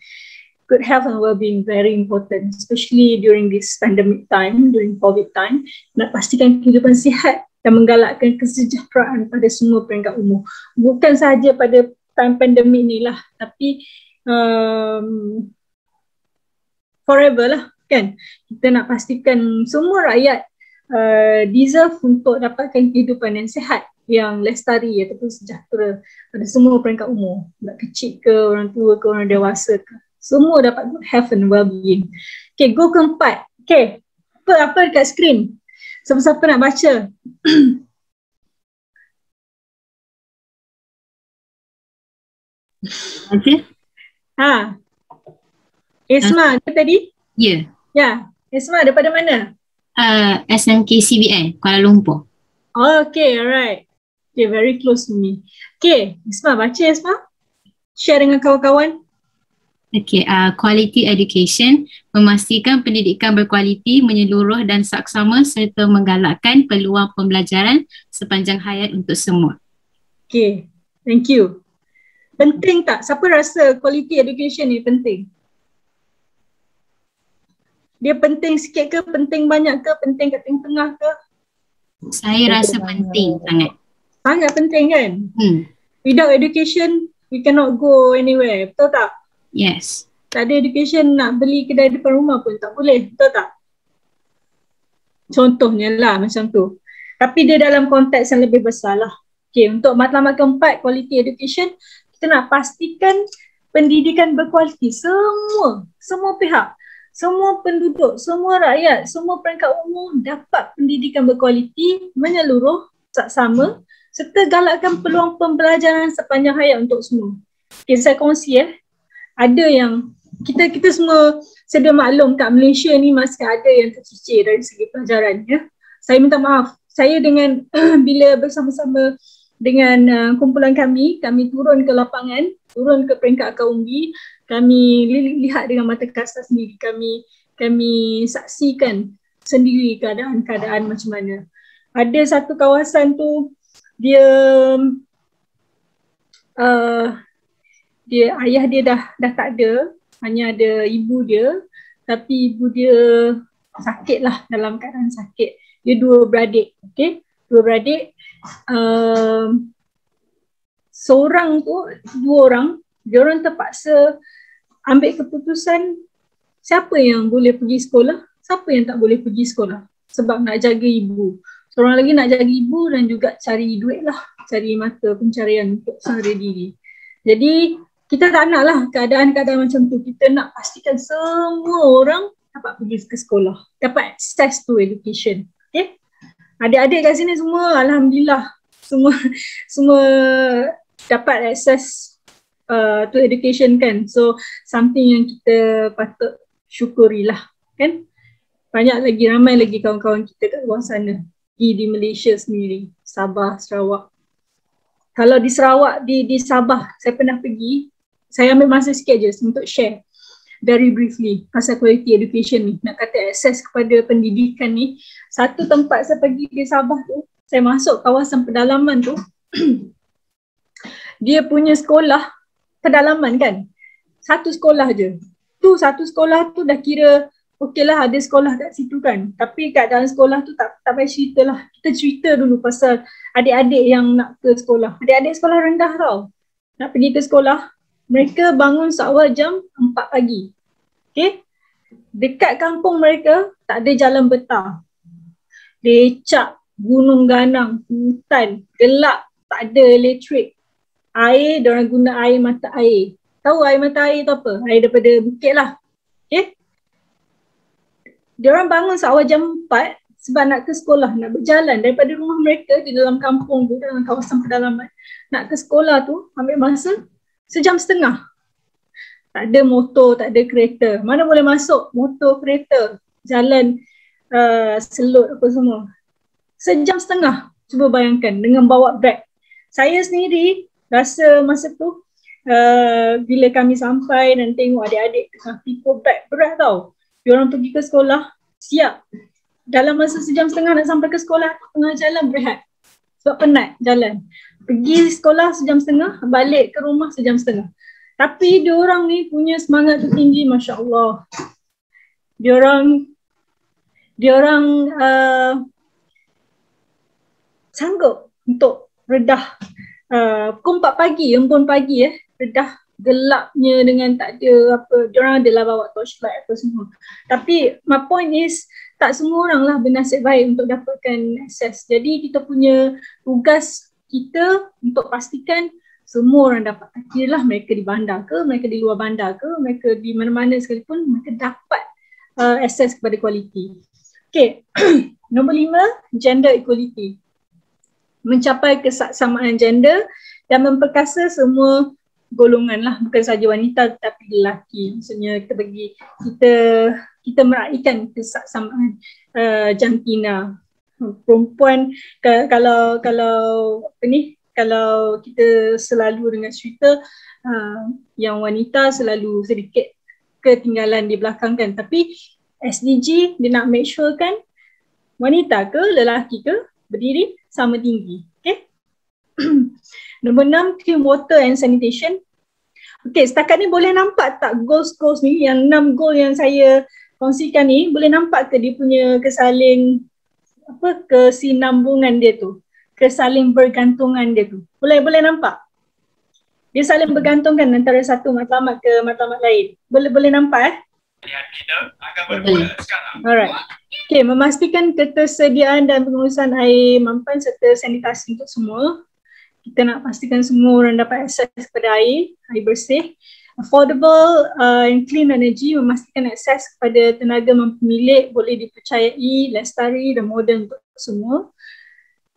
Good health and well-being very important, especially during this pandemic time, during COVID time. Nak pastikan kehidupan sihat dan menggalakkan kesejahteraan pada semua peringkat umur. Bukan sahaja pada time pandemik ni lah, tapi forever lah kan. Kita nak pastikan semua rakyat deserve untuk dapatkan kehidupan yang sihat, yang lestari ataupun sejahtera pada semua peringkat umur. Nak kecil ke, orang tua ke, orang dewasa ke, semua dapat good health and well-being. Okay, go ke 4. Okay, apa dekat skrin? Siapa-siapa nak baca? Okay. Esma ada tadi? Ya. Ya, Esma daripada mana? SMK CBN, Kuala Lumpur. Oh, okay, alright. Okay, very close to me. Okay, Isma, baca Isma. Share dengan kawan-kawan. Okay, quality education, memastikan pendidikan berkualiti, menyeluruh dan saksama serta menggalakkan peluang pembelajaran sepanjang hayat untuk semua. Okay, thank you. Penting tak? Siapa rasa quality education ni penting? Dia penting sikit ke? Penting banyak ke? Penting kat tengah-tengah ke? Saya rasa penting sangat. Sangat penting kan? Without education, we cannot go anywhere. Betul tak? Yes. Tak ada education, nak beli kedai depan rumah pun tak boleh. Betul tak? Contohnya lah macam tu. Tapi dia dalam konteks yang lebih besar lah. Okay, untuk matlamat keempat, quality education, kita nak pastikan pendidikan berkualiti. Semua pihak, semua penduduk, semua rakyat, semua peringkat umur dapat pendidikan berkualiti, menyeluruh, saksama, serta galakkan peluang pembelajaran sepanjang hayat untuk semua. Okay, saya kongsi ada yang kita semua sedia maklum kat Malaysia ni masih ada yang tercicir dari segi pelajaran ya. Saya minta maaf. Saya dengan bila bersama-sama dengan kumpulan kami turun ke lapangan, turun ke peringkat akaumbi, kami lihat dengan mata kasar sendiri, kami saksikan sendiri keadaan-keadaan macam mana. Ada satu kawasan tu dia ayah dia dah tak ada, hanya ada ibu dia, tapi ibu dia sakit lah, dalam keadaan sakit. Dia dua beradik, okay? Dua beradik, seorang tu, dua orang, dia orang terpaksa ambil keputusan siapa yang boleh pergi sekolah, siapa yang tak boleh pergi sekolah sebab nak jaga ibu. Seorang lagi nak jaga ibu dan juga cari duit lah, cari mata pencarian untuk sehari diri. Jadi kita tak nak lah keadaan-keadaan macam tu. Kita nak pastikan semua orang dapat pergi ke sekolah, dapat access to education. Okay? Adik-adik kat sini semua alhamdulillah semua dapat access to education kan. So something yang kita patut syukurilah kan. Ramai lagi kawan-kawan kita kat luar sana, di Malaysia sendiri, Sabah, Sarawak. Kalau di Sarawak, di Sabah saya pernah pergi. Saya ambil masa sikit je untuk share very briefly pasal quality education ni. Nak kata akses kepada pendidikan ni. Satu tempat saya pergi di Sabah tu, saya masuk kawasan pedalaman tu. Dia punya sekolah pedalaman kan. Satu sekolah je. Satu sekolah tu dah kira okey lah, ada sekolah kat situ kan. Tapi kat dalam sekolah tu tak payah cerita lah. Kita cerita dulu pasal adik-adik yang nak ke sekolah. Adik-adik sekolah rendah tau. Nak pergi ke sekolah. Mereka bangun seawal jam 4 pagi. Okay? Dekat kampung mereka tak ada jalan betar. Lecak, gunung ganang, hutan, gelap, tak ada elektrik. Air, diorang guna air mata air. Tahu air mata air tu apa? Air daripada bukit lah. Okay? Diorang bangun seawal jam 4 sebab nak ke sekolah, nak berjalan daripada rumah mereka di dalam kampung tu, dalam kawasan pedalaman. Nak ke sekolah tu ambil masa sejam setengah. Tak ada motor, tak ada kereta. Mana boleh masuk motor, kereta, jalan selut apa semua. Sejam setengah. Cuba bayangkan dengan bawa beg. Saya sendiri rasa masa tu bila kami sampai dan tengok adik-adik tengah pikul beg berat tau. Diorang pergi ke sekolah, siap. Dalam masa sejam setengah nak sampai ke sekolah, tengah jalan berehat. Sebab penat jalan. Pergi sekolah sejam setengah, balik ke rumah sejam setengah. Tapi diorang ni punya semangat tu tinggi, Masya Allah. Diorang sanggup untuk redah pukul 4 pagi, embun pagi redah gelapnya dengan tak ada apa. Diorang adalah bawa torchlight apa semua. Tapi my point is, tak semua orang lah bernasib baik untuk dapatkan akses. Jadi kita punya tugas kita untuk pastikan semua orang dapat. Kira lah mereka di bandar ke, mereka di luar bandar ke, mereka di mana-mana sekalipun, mereka dapat akses kepada kualiti. Okay, nombor 5, gender equality. Mencapai kesaksamaan gender dan memperkasa semua golongan lah, bukan sahaja wanita tetapi lelaki. Maksudnya kita meraihkan kesaksamaan jantina. Perempuan kalau apa ni, kalau kita selalu dengan cerita yang wanita selalu sedikit ketinggalan di belakang kan, tapi SDG dia nak make sure kan wanita ke lelaki ke berdiri sama tinggi. Okay. Nombor 6, clean water and sanitation. Okay, setakat ni boleh nampak tak goals ni, yang 6 goal yang saya kongsikan ni, boleh nampak ke dia punya kesinambungan dia tu, kesaling bergantungan dia tu. Boleh nampak? Dia saling bergantungkan antara satu matlamat ke matlamat lain. Boleh nampak Alright. Okay, memastikan ketersediaan dan pengurusan air mampan serta sanitasi untuk semua. Kita nak pastikan semua orang dapat akses kepada air bersih. Affordable and clean energy, memastikan akses kepada tenaga mampu milik boleh dipercayai, lestari dan moden untuk semua.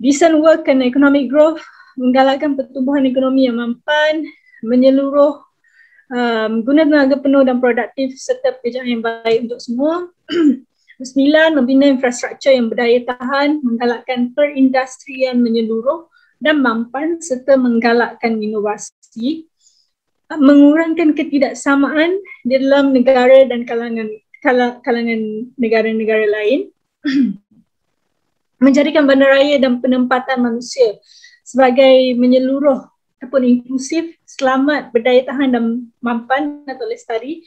Decent work and economic growth, menggalakkan pertumbuhan ekonomi yang mampan, menyeluruh, guna tenaga penuh dan produktif serta pekerjaan yang baik untuk semua. 9, membina infrastruktur yang berdaya tahan, menggalakkan perindustrian menyeluruh dan mampan serta menggalakkan inovasi, mengurangkan ketidaksamaan di dalam negara dan kalangan negara-negara lain, menjadikan bandaraya dan penempatan manusia sebagai menyeluruh ataupun inklusif, selamat, berdaya tahan dan mampan atau lestari.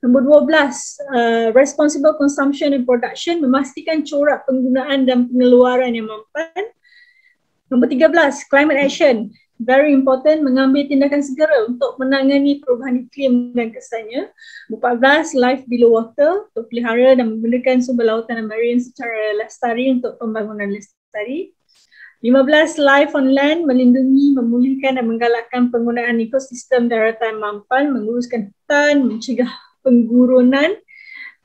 Nombor 12, responsible consumption and production, memastikan corak penggunaan dan pengeluaran yang mampan. Nombor 13, climate action, very important, mengambil tindakan segera untuk menangani perubahan iklim dan kesannya. Nombor 14, life below water, untuk pelihara dan menggunakan sumber lautan dan marine secara lestari untuk pembangunan lestari. 15, life on land, melindungi, memulihkan dan menggalakkan penggunaan ekosistem daratan mampan, menguruskan hutan, mencegah penggurunan,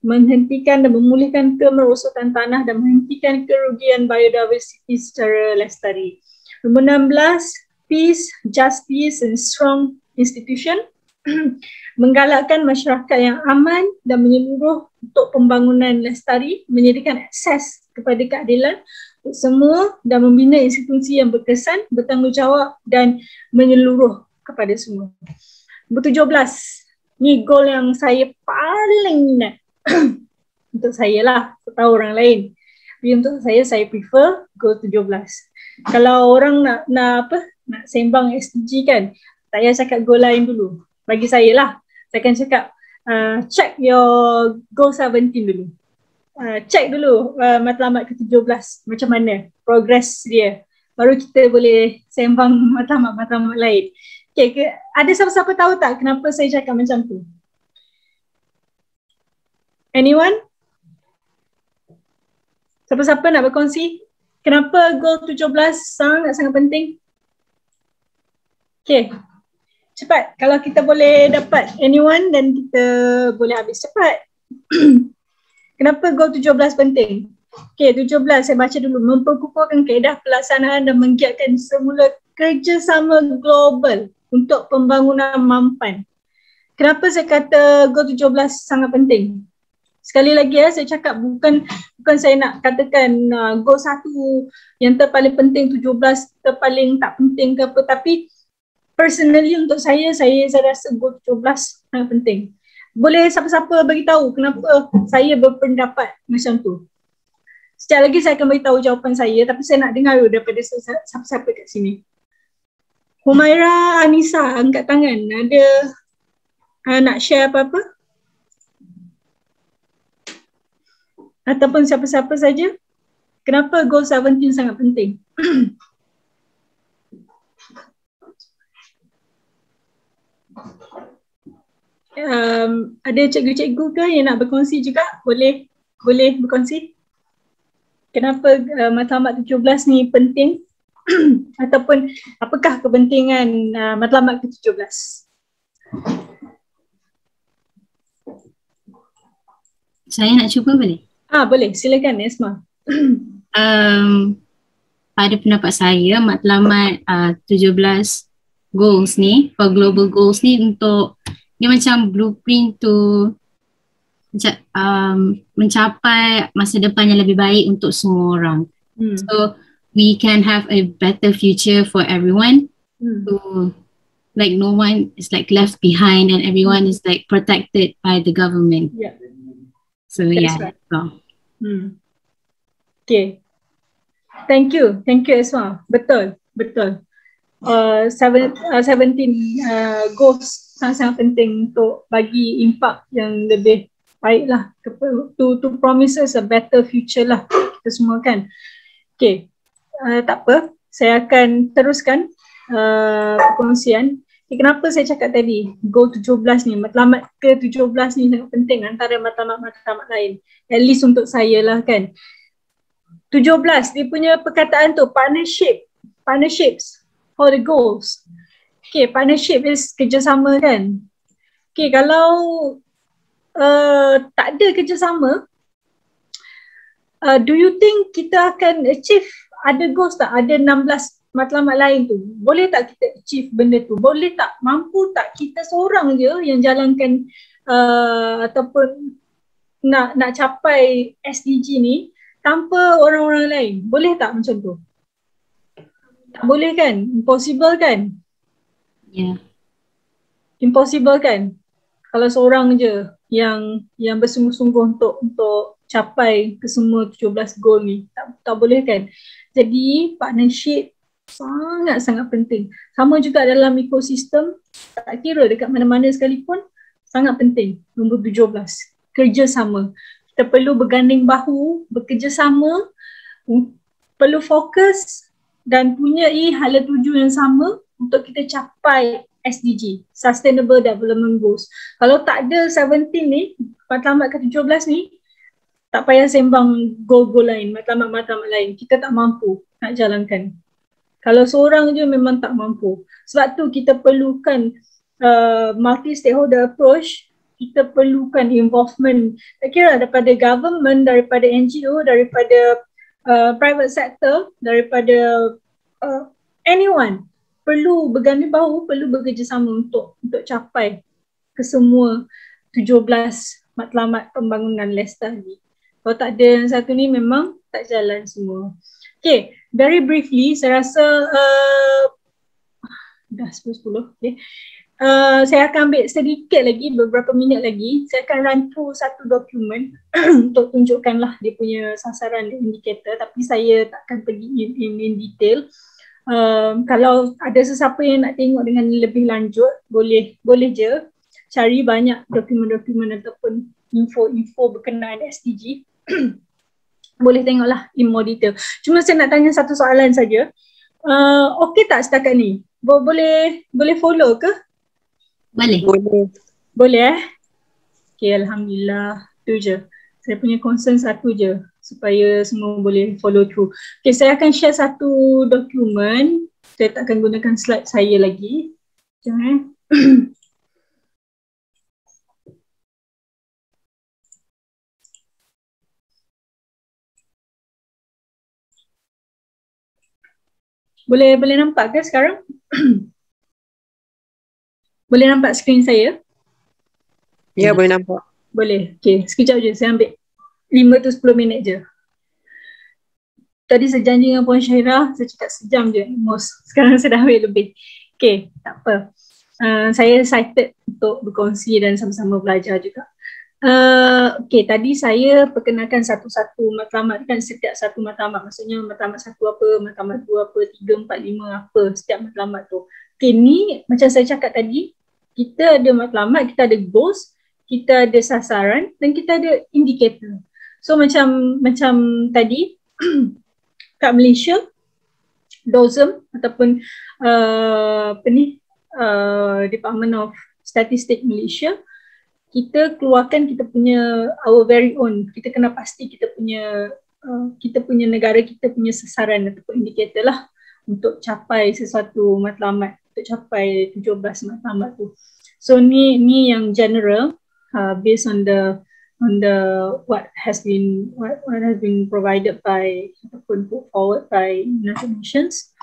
menghentikan dan memulihkan kemerosotan tanah dan menghentikan kerugian biodiversity secara lestari. Nombor 16, peace, justice and strong institution, menggalakkan masyarakat yang aman dan menyeluruh untuk pembangunan lestari, menyediakan akses kepada keadilan untuk semua dan membina institusi yang berkesan, bertanggungjawab dan menyeluruh kepada semua. Nombor 17, ni goal yang saya paling minat untuk saya lah, tak tahu orang lain. Tapi untuk saya prefer goal 17. Kalau orang nak sembang SDG kan, tak payah cakap goal lain dulu. Bagi saya lah, saya akan cakap check your goal 17 dulu. Check dulu matlamat ke-17 macam mana progress dia. Baru kita boleh sembang matlamat lain. Okay, ada siapa-siapa tahu tak kenapa saya cakap macam tu? Anyone? Siapa-siapa nak berkongsi? Kenapa goal 17 sangat penting? Okay, cepat. Kalau kita boleh dapat anyone dan kita boleh habis cepat. Kenapa goal 17 penting? Okay, 17 saya baca dulu. Memperkukuhkan kaedah pelaksanaan dan menggiatkan semula kerjasama global untuk pembangunan mampan. Kenapa saya kata goal 17 sangat penting? Sekali lagi saya cakap bukan saya nak katakan goal 1 yang terpaling penting, 17 terpaling tak penting ke apa, tapi personally untuk saya rasa goal 17 sangat penting. Boleh siapa-siapa beritahu kenapa saya berpendapat macam tu? Sekejap lagi saya akan beritahu jawapan saya, tapi saya nak dengar daripada siapa-siapa kat sini. Humaira Anissa angkat tangan. Ada nak share apa-apa? Ataupun siapa-siapa saja? Kenapa goal 17 sangat penting? Ada cikgu-cikgu ke yang nak berkongsi juga? Boleh berkongsi? Kenapa matlamat 17 ni penting? Ataupun apakah kepentingan matlamat ke-17? Saya nak cuba boleh? Boleh, silakan Esma. Pada pendapat saya, matlamat 17 goals ni, for global goals ni untuk dia macam blueprint tu mencapai masa depan yang lebih baik untuk semua orang. So we can have a better future for everyone. So like no one is like left behind and everyone is like protected by the government. Yeah. So That's yeah, right. that's all. Okay. Thank you Esma. Betul. 17 goals sangat penting untuk bagi impak yang lebih baik lah, to promise us a better future lah kita semua kan. Okay, tak apa, saya akan teruskan perkongsian. Okay, kenapa saya cakap tadi goal 17 ni, matlamat ke 17 ni sangat penting antara matlamat-matlamat lain, at least untuk saya lah kan. 17 dia punya perkataan tu partnerships for the goals. Okay, partnership is kerjasama kan. Okay, kalau tak ada kerjasama, do you think kita akan achieve ada goals tak? Ada 16 matlamat lain tu. Boleh tak kita achieve benda tu? Boleh tak? Mampu tak kita seorang je yang jalankan ataupun nak capai SDG ni tanpa orang-orang lain? Boleh tak macam tu? Tak boleh kan? Impossible kan? Yeah. Impossible kan? Kalau seorang je yang bersungguh-sungguh untuk capai ke semua 17 goal ni, tak boleh kan? Jadi partnership sangat-sangat penting. Sama juga dalam ekosistem, tak kira dekat mana-mana sekalipun, sangat penting. Nombor 17, kerjasama. Kita perlu berganding bahu, bekerjasama, perlu fokus dan punyai hala tuju yang sama untuk kita capai SDG, Sustainable Development Goals. Kalau tak ada 17 ni, matlamat ke-17 ni, tak payah sembang goal-goal lain, matlamat-matlamat lain. Kita tak mampu nak jalankan. Kalau seorang je memang tak mampu. Sebab tu kita perlukan multi-stakeholder approach, kita perlukan involvement, tak kira daripada government, daripada NGO, daripada private sector, daripada anyone. Perlu berganding bahu, perlu bekerjasama untuk capai ke semua 17 matlamat pembangunan Lestari. Kalau tak ada yang satu ni memang tak jalan semua. Okay, very briefly, saya rasa dah 10. Okay. Saya akan ambil sedikit lagi, beberapa minit lagi. Saya akan run through satu dokumen untuk tunjukkanlah dia punya sasaran dan indikator, tapi saya takkan pergi in detail. Kalau ada sesiapa yang nak tengok dengan lebih lanjut, boleh je cari banyak dokumen-dokumen ataupun info berkenaan SDG. Boleh tengoklah in more detail. Cuma saya nak tanya satu soalan saja. Okey tak setakat ni? Boleh follow ke? Boleh Okay, Alhamdulillah. Tu je. Saya punya concern satu je, supaya semua boleh follow through. Okay, saya akan share satu dokumen. Saya tak akan gunakan slide saya lagi. Jangan. Boleh nampak ke sekarang? Boleh nampak skrin saya? Ya, boleh nampak. Boleh. Okay, sekejap je. Saya ambil 5 to 10 minit je. Tadi saya janji dengan Puan Syahira, saya cakap sejam je most. Sekarang saya dah ambil lebih. Okay, tak apa. Saya excited untuk berkongsi dan sama-sama belajar juga. Okay, tadi saya perkenalkan satu-satu matlamat kan, setiap satu matlamat. Maksudnya matlamat 1 apa, matlamat 2 apa, 3, 4, 5 apa, setiap matlamat tu. Okay, ni macam saya cakap tadi, kita ada matlamat, kita ada goals, kita ada sasaran dan kita ada indikator. So macam tadi kat Malaysia, DOSM ataupun Department of Statistics Malaysia, kita keluarkan kita punya our very own. Kita kena pasti kita punya negara, kita punya sasaran ataupun indikator lah untuk capai sesuatu matlamat, untuk capai 17 matlamat tu. So ni yang general, based on the what has been provided by ataupun put forward by United Nations.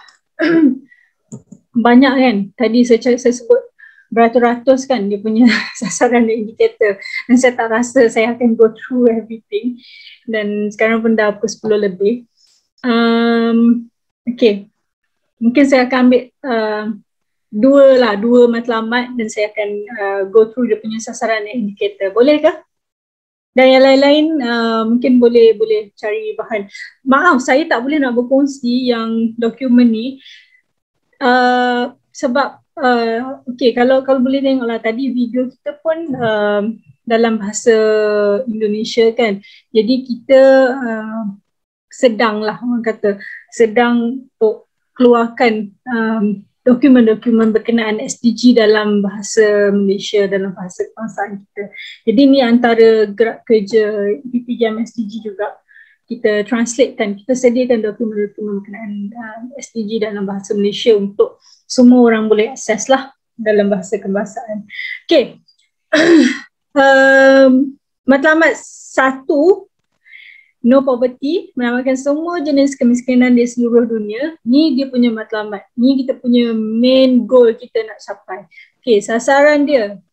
Banyak kan, tadi saya sebut beratus-ratus kan dia punya sasaran dan indikator, dan saya tak rasa saya akan go through everything, dan sekarang pun dah pukul 10 lebih. Okay, mungkin saya akan ambil dua matlamat dan saya akan go through dia punya sasaran indikator. Boleh ke? Dan yang lain-lain mungkin boleh cari bahan. Maaf, saya tak boleh nak berkongsi yang dokumen ni sebab okay, kalau boleh tengoklah tadi video kita pun dalam bahasa Indonesia kan. Jadi kita sedang untuk keluarkan dokumen-dokumen berkenaan SDG dalam bahasa Malaysia, dalam bahasa kebangsaan kita. Jadi ni antara gerak kerja PPJM SDG juga. Kita translatekan, kita sediakan dokumen-dokumen berkenaan SDG dalam bahasa Malaysia untuk semua orang boleh akses lah dalam bahasa kebangsaan. Okay. Matlamat 1, no poverty, menamakan semua jenis kemiskinan di seluruh dunia. Ni dia punya matlamat. Ni kita punya main goal kita nak capai. Okay, sasaran dia.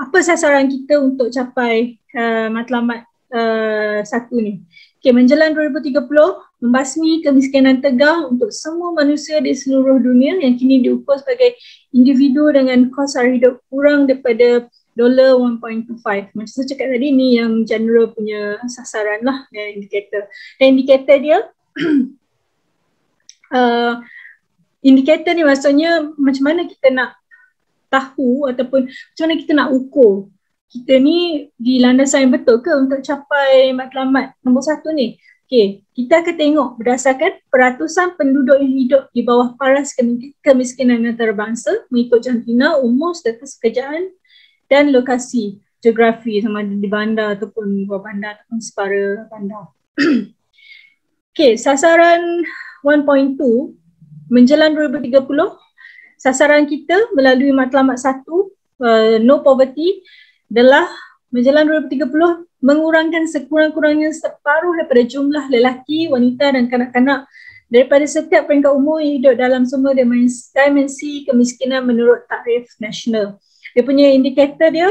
Apa sasaran kita untuk capai matlamat 1 ni? Okay, menjelang 2030, membasmi kemiskinan tegar untuk semua manusia di seluruh dunia yang kini diukur sebagai individu dengan kos sara hidup kurang daripada $1.25. Macam saya cakap tadi, ni yang general punya sasaran lah, indikator. Dan indikator dia, indikator ni maksudnya macam mana kita nak tahu ataupun macam mana kita nak ukur kita ni di landasan yang betul ke untuk capai matlamat nombor 1 ni. Okay, kita akan tengok berdasarkan peratusan penduduk yang hidup di bawah paras kemiskinan antarabangsa mengikut jantina, umur, status pekerjaan dan lokasi geografi, sama ada di bandar ataupun luar bandar ataupun separa bandar. Okay, sasaran 1.2 menjelang 2030, sasaran kita melalui matlamat 1, no poverty, adalah menjelang 2030 mengurangkan sekurang-kurangnya separuh daripada jumlah lelaki, wanita dan kanak-kanak daripada setiap peringkat umur yang hidup dalam semua dimensi kemiskinan menurut tarikh nasional. Dia punya indikator dia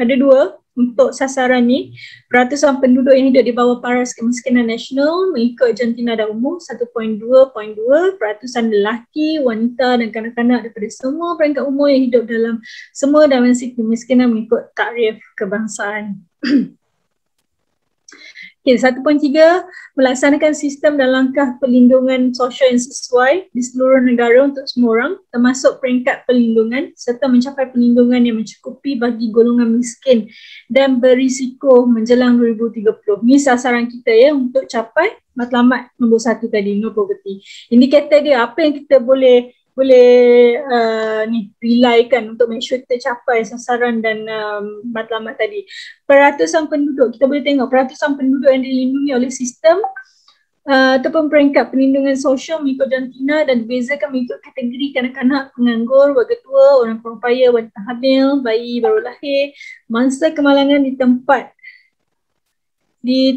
ada 2 untuk sasaran ni. Peratusan penduduk yang hidup di bawah paras kemiskinan nasional mengikut jantina dan umur 1.2.2, peratusan lelaki, wanita dan kanak-kanak daripada semua peringkat umur yang hidup dalam semua dimensi kemiskinan mengikut tarikh kebangsaan. Okay, 1.3, melaksanakan sistem dan langkah perlindungan sosial yang sesuai di seluruh negara untuk semua orang, termasuk peringkat perlindungan serta mencapai perlindungan yang mencukupi bagi golongan miskin dan berisiko menjelang 2030. Ini sasaran kita ya untuk capai matlamat nombor 1 tadi, no poverty. Indikator dia apa yang kita boleh rely kan untuk make sure kita capai sasaran dan matlamat tadi. Peratusan penduduk, kita boleh tengok peratusan penduduk yang dilindungi oleh sistem ataupun peringkat perlindungan sosial mengikut jantina dan dibezakan mengikut kategori kanak-kanak, penganggur, warga tua, orang perumpaya, wanita hamil, bayi baru lahir, mangsa kemalangan di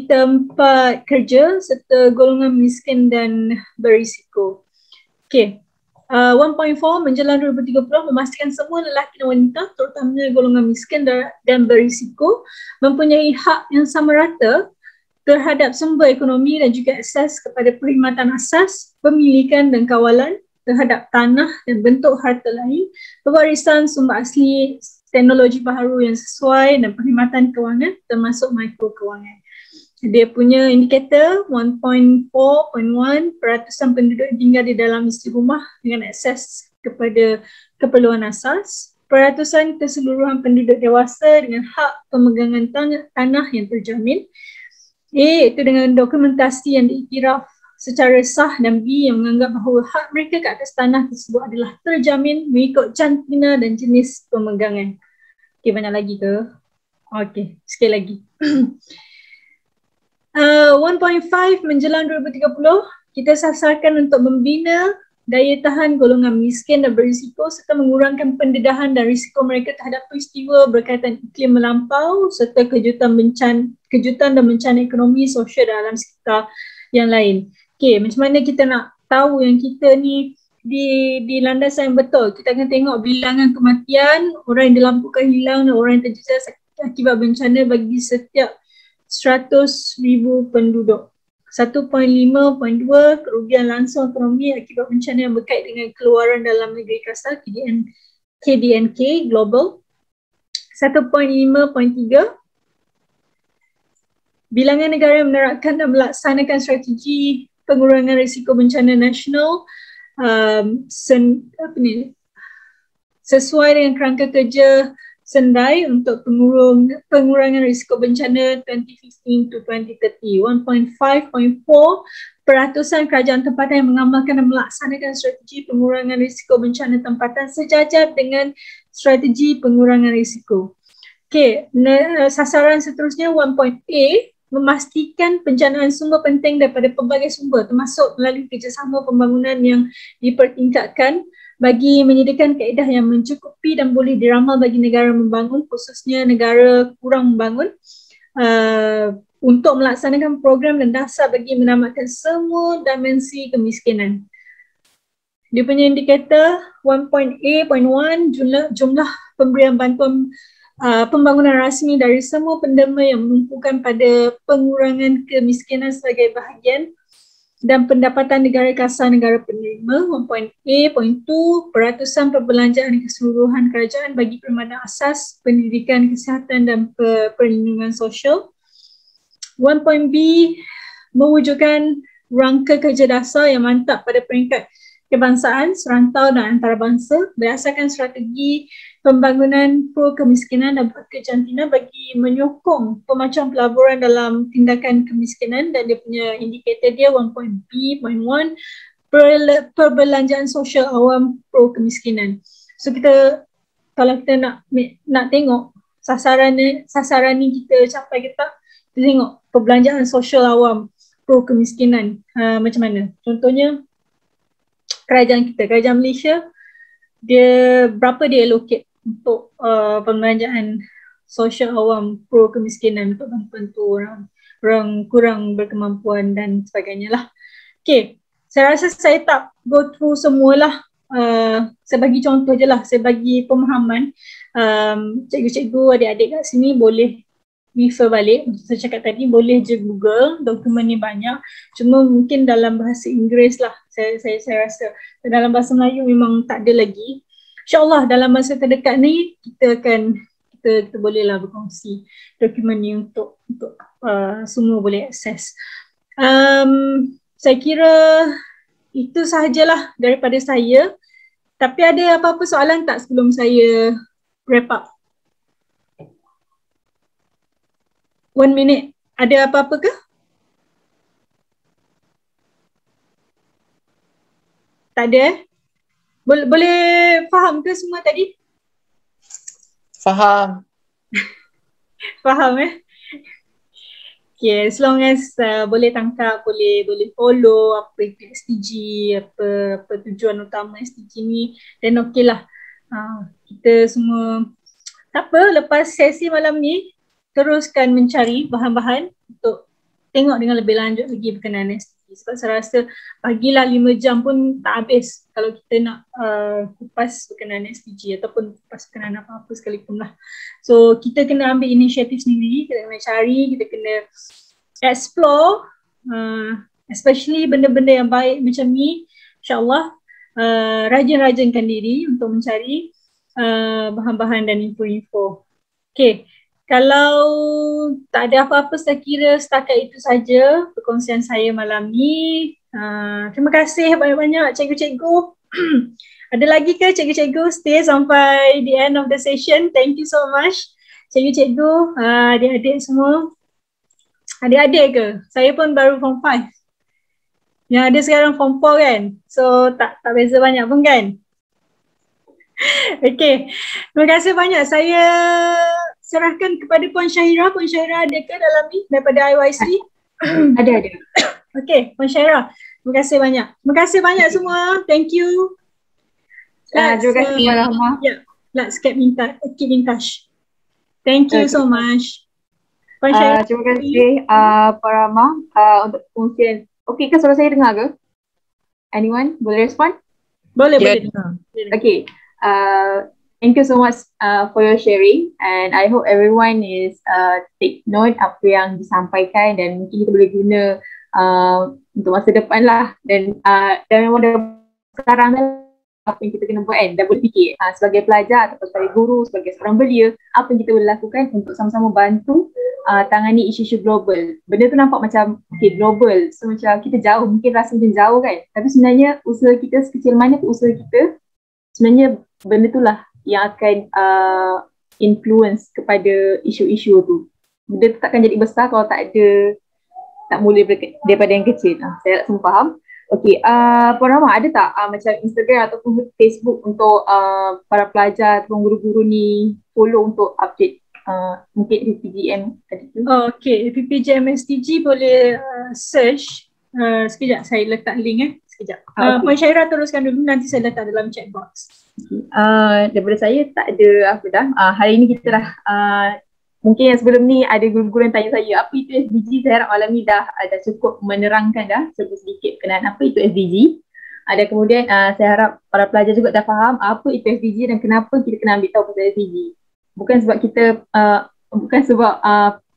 tempat kerja serta golongan miskin dan berisiko. Okay. 1.4 menjelang 2030 memastikan semua lelaki dan wanita terutamanya golongan miskin dan berisiko mempunyai hak yang sama rata terhadap sumber ekonomi dan juga akses kepada perkhidmatan asas, pemilikan dan kawalan terhadap tanah dan bentuk harta lain, pewarisan sumber asli, teknologi baharu yang sesuai dan perkhidmatan kewangan termasuk mikrokewangan. Dia punya indikator 1.4.1, peratusan penduduk tinggal di dalam isi rumah dengan akses kepada keperluan asas, peratusan keseluruhan penduduk dewasa dengan hak pemegangan tanah yang terjamin, A, itu dengan dokumentasi yang diiktiraf secara sah, dan B, yang menganggap bahawa hak mereka ke atas tanah tersebut adalah terjamin mengikut jantina dan jenis pemegangan. Okey, banyak lagi ke? Okey, sekali lagi. 1.5 menjelang 2030, kita sasarkan untuk membina daya tahan golongan miskin dan berisiko serta mengurangkan pendedahan dan risiko mereka terhadap peristiwa berkaitan iklim melampau serta kejutan dan bencana ekonomi, sosial dan alam sekitar yang lain. Okey, macam mana kita nak tahu yang kita ni di landasan yang betul? Kita akan tengok bilangan kematian, orang yang dilampaukan hilang dan orang yang terjejas akibat bencana bagi setiap 100,000 penduduk. 1.5.2 kerugian langsung ekonomi akibat bencana yang berkait dengan keluaran dalam negeri kasar KDNK Global. 1.5.3 bilangan negara yang menerapkan dan melaksanakan strategi pengurangan risiko bencana nasional sesuai dengan kerangka kerja Sendai untuk pengurangan risiko bencana 2015 to 2030. 1.5.4% kerajaan tempatan yang mengamalkan dan melaksanakan strategi pengurangan risiko bencana tempatan sejajar dengan strategi pengurangan risiko. Okey, sasaran seterusnya 1.A memastikan penjanaan sumber penting daripada pelbagai sumber termasuk melalui kerjasama pembangunan yang dipertingkatkan bagi menyediakan kaedah yang mencukupi dan boleh diramal bagi negara membangun, khususnya negara kurang membangun, untuk melaksanakan program dan dasar bagi menamatkan semua dimensi kemiskinan. Dia punya indikator 1.A.1 jumlah pemberian bantuan pembangunan rasmi dari semua pendema yang menumpukan pada pengurangan kemiskinan sebagai bahagian dan pendapatan negara kasar negara penerima. 1.A.2 peratusan perbelanjaan keseluruhan kerajaan bagi perkhidmatan asas, pendidikan, kesihatan dan perlindungan sosial. 1.B mewujudkan rangka kerja dasar yang mantap pada peringkat kebangsaan, serantau dan antarabangsa berdasarkan strategi pembangunan pro kemiskinan dan kejantinan bagi menyokong pemacuan pelaburan dalam tindakan kemiskinan, dan dia punya indikator dia 1.B.1 perbelanjaan sosial awam pro kemiskinan. So kita, kalau kita nak tengok sasaran ni kita capai ke tak, kita tengok perbelanjaan sosial awam pro kemiskinan macam mana. Contohnya kerajaan kita, kerajaan Malaysia, dia berapa dia allocate untuk pembelanjaan sosial awam pro kemiskinan untuk bantu orang kurang berkemampuan dan sebagainya lah. Okay, saya rasa saya tak go through semualah. Saya bagi contoh je lah, saya bagi pemahaman. Cikgu-cikgu, adik-adik kat sini boleh refer balik. Saya cakap tadi boleh je Google, dokumen ni banyak. Cuma mungkin dalam bahasa Inggeris lah saya rasa. Dalam bahasa Melayu memang tak ada lagi. InsyaAllah dalam masa terdekat ni kita bolehlah berkongsi dokumen ni untuk semua boleh akses. Saya kira itu sahajalah daripada saya. Tapi ada apa-apa soalan tak sebelum saya wrap up? 1 minute. Ada apa-apa ke? Tak ada? Boleh faham ke semua tadi? Faham. Faham Okay, as long as boleh tangkap, boleh follow apa itu SDG, apa tujuan utama SDG ni, then okey lah. Kita semua, tak apa, lepas sesi malam ni teruskan mencari bahan-bahan untuk tengok dengan lebih lanjut lagi berkenaan SDG. Sebab saya rasa bagilah 5 jam pun tak habis kalau kita nak kupas berkenaan SDG ataupun kupas berkenaan apa-apa sekalipun lah. So kita kena ambil inisiatif sendiri, kita kena cari, kita kena explore, especially benda-benda yang baik macam ni. InsyaAllah rajin-rajinkan diri untuk mencari bahan-bahan dan info-info. Okay. Kalau tak ada apa-apa, saya kira setakat itu saja perkongsian saya malam ni. Terima kasih banyak-banyak cikgu-cikgu. Ada lagi ke cikgu-cikgu stay sampai the end of the session? Thank you so much cikgu-cikgu, adik-adik semua. Adik-adik ke? Saya pun baru form 5. Yang ada sekarang form 4 kan? So tak beza banyak pun kan? Okay, terima kasih banyak. Saya serahkan kepada Puan Syahira. Puan Syahira ada ke dalam ni daripada IYC? Ada. Okay, Puan Syahira. Terima kasih banyak. Terima kasih banyak semua. Thank you. Terima kasih Rahma. Yeah, let's keep in touch. Thank you so much. Puan Syahira. Terima kasih Pak Rahma untuk perkongsian. Okay ke, suara saya dengar ke? Anyone? Boleh respon? Boleh. Okay. Thank you so much for your sharing, and I hope everyone is take note apa yang disampaikan, dan mungkin kita boleh guna untuk masa depan lah. Dan memang dah sekarang dah apa yang kita kena buat kan, dah boleh fikir sebagai pelajar atau sebagai guru, sebagai seorang belia, apa yang kita boleh lakukan untuk sama-sama bantu tangani isu-isu global. Benda tu nampak macam global, so macam kita jauh, mungkin rasa macam jauh kan, tapi sebenarnya usaha kita, sekecil mana pun usaha kita, sebenarnya benda tu lah yang akan influence kepada isu-isu tu. Benda tu takkan jadi besar kalau tak mula daripada yang kecil. Saya tak semua faham. Okey, Puan Rahma, ada tak macam Instagram ataupun Facebook untuk para pelajar ataupun guru-guru ni follow untuk update mungkin PPGM tadi tu? Okey, PPGM SDG boleh search. Sekejap saya letak link sekejap. Puan Syairah teruskan dulu, nanti saya letak dalam chat box. Daripada saya tak ada apa dah. Hari ni kita dah mungkin yang sebelum ni ada guru-guru yang tanya saya apa itu SDG. Saya harap malam ni dah cukup menerangkan dah sedikit kenaan apa itu SDG. Dan kemudian saya harap para pelajar juga dah faham apa itu SDG dan kenapa kita kena ambil tahu pasal SDG. Bukan sebab kita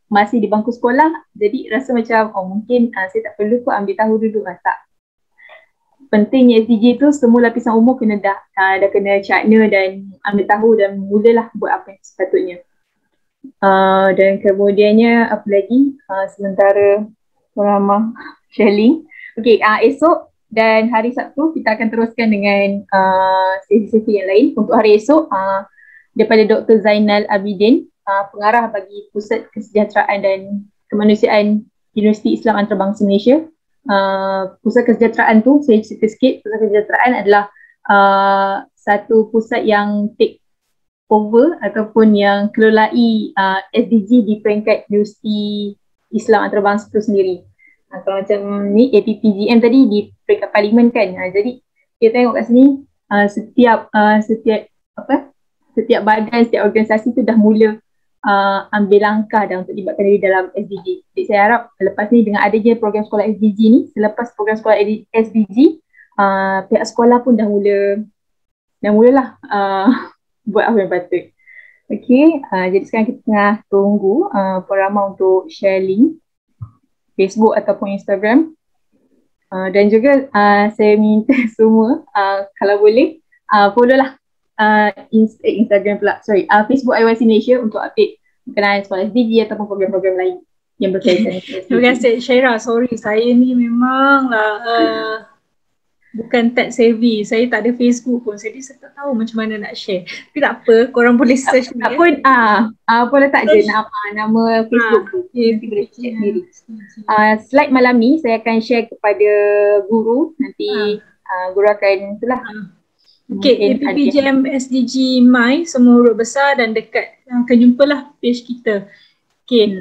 masih di bangku sekolah jadi rasa macam mungkin saya tak perlu kot ambil tahu dulu. Tak. Pentingnya SDG tu semua lapisan umur kena dah kena cakna dan ambil tahu dan mulalah buat apa yang sepatutnya. Dan kemudiannya apa lagi sementara Rahma sharing. Okey, esok dan hari Sabtu kita akan teruskan dengan sesi-sesi yang lain. Untuk hari esok daripada Dr. Zainal Abidin, pengarah bagi Pusat Kesejahteraan dan Kemanusiaan Universiti Islam Antarabangsa Malaysia. Pusat kesejahteraan tu, saya cerita sikit, pusat kesejahteraan adalah satu pusat yang take over ataupun yang kelolai SDG di peringkat Universiti Islam Antarabangsa itu sendiri. Kalau macam ni APPGM tadi di peringkat parlimen kan. Jadi kita tengok kat sini setiap badan, setiap organisasi tu dah mula ambil langkah dah untuk libatkan diri dalam SDG. Jadi saya harap lepas ni dengan adanya program sekolah SDG ni, selepas program sekolah SDG, pihak sekolah pun dah mulalah buat apa yang patut. Okey, jadi sekarang kita tengah tunggu Puan Rahma untuk share link Facebook ataupun Instagram. Dan juga saya minta semua kalau boleh follow lah Instagram pula, Facebook IYC Malaysia untuk update berkenaan sekolah SDG ataupun program-program lain yang berkaitan dengan SDG. Terima kasih Syairah. Sorry, saya ni memanglah bukan tech savvy. Saya tak ada Facebook pun. Jadi saya tak tahu macam mana nak share. Tapi tak apa, korang boleh search ni. Tak pun, letak je nama Facebook tu. Nanti boleh check sendiri. Slide malam ni saya akan share kepada guru. Nanti guru akan itulah. Okay, APPGM SDG My, semua huruf besar dan dekat. Akan jumpalah page kita. Okay.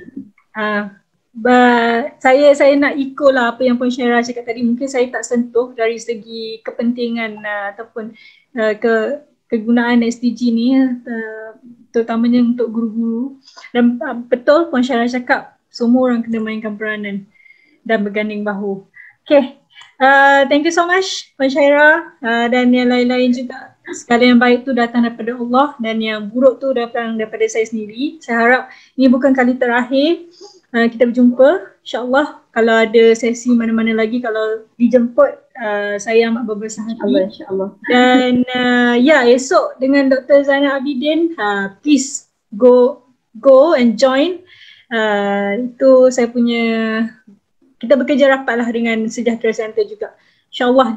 Saya nak ikut lah apa yang Puan Syairah cakap tadi. Mungkin saya tak sentuh dari segi kepentingan ataupun kegunaan SDG ni, terutamanya untuk guru-guru. Dan betul Puan Syairah cakap, semua orang kena mainkan peranan dan berganding bahu. Okay, thank you so much Puan Syairah dan yang lain-lain juga. Segala yang baik tu datang daripada Allah dan yang buruk tu datang daripada saya sendiri. Saya harap ini bukan kali terakhir kita berjumpa. InsyaAllah kalau ada sesi mana-mana lagi, kalau dijemput, saya amat berbesar hati. InsyaAllah. Dan esok dengan Dr. Zainal Abidin, please go and join. Itu saya punya, kita bekerja rapat lah dengan Sejahtera Center juga. InsyaAllah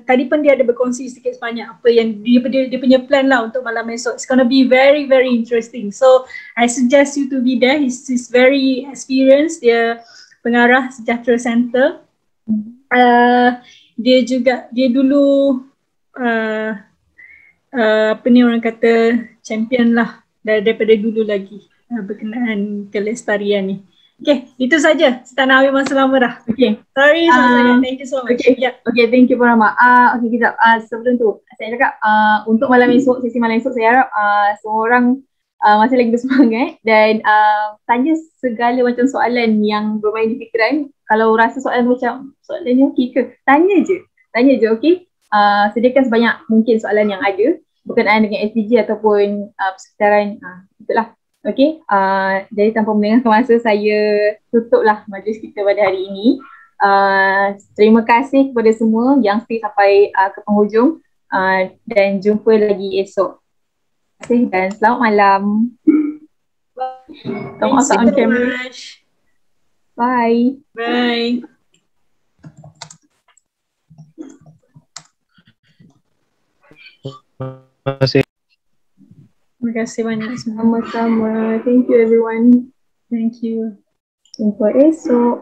tadi pun dia ada berkongsi sedikit sebanyak apa yang dia punya plan lah untuk malam esok. It's gonna be very, very interesting. So, I suggest you to be there. He's very experienced. Dia pengarah Sejahtera Center. Dia dulu apa ni orang kata champion lah daripada dulu lagi berkenaan kelestarian ni. Okay, itu saja. Saya tak nak ambil masa lama dah. Okay. Sorry, thank you so much. Okay, thank you Puan Rahma. Okay, kejap. Sebelum tu, saya cakap untuk malam esok, sesi malam esok, saya harap semua orang masih lagi bersemangat dan tanya segala macam soalan yang bermain di fikiran. Kalau rasa soalan macam, soalannya okey ke? Tanya je, okey? Sediakan sebanyak mungkin soalan yang ada berkenaan dengan SDG ataupun persekitaran, itulah. Okay, jadi tanpa melengahkan masa, saya tutuplah majlis kita pada hari ini. Terima kasih kepada semua yang stay sampai ke penghujung, dan jumpa lagi esok. Terima kasih dan selamat malam. Thank you on so camera. much. Bye. Bye. Terima kasih. Terima kasih banyak semua. Sama-sama. Thank you everyone. Thank you. Jumpa esok.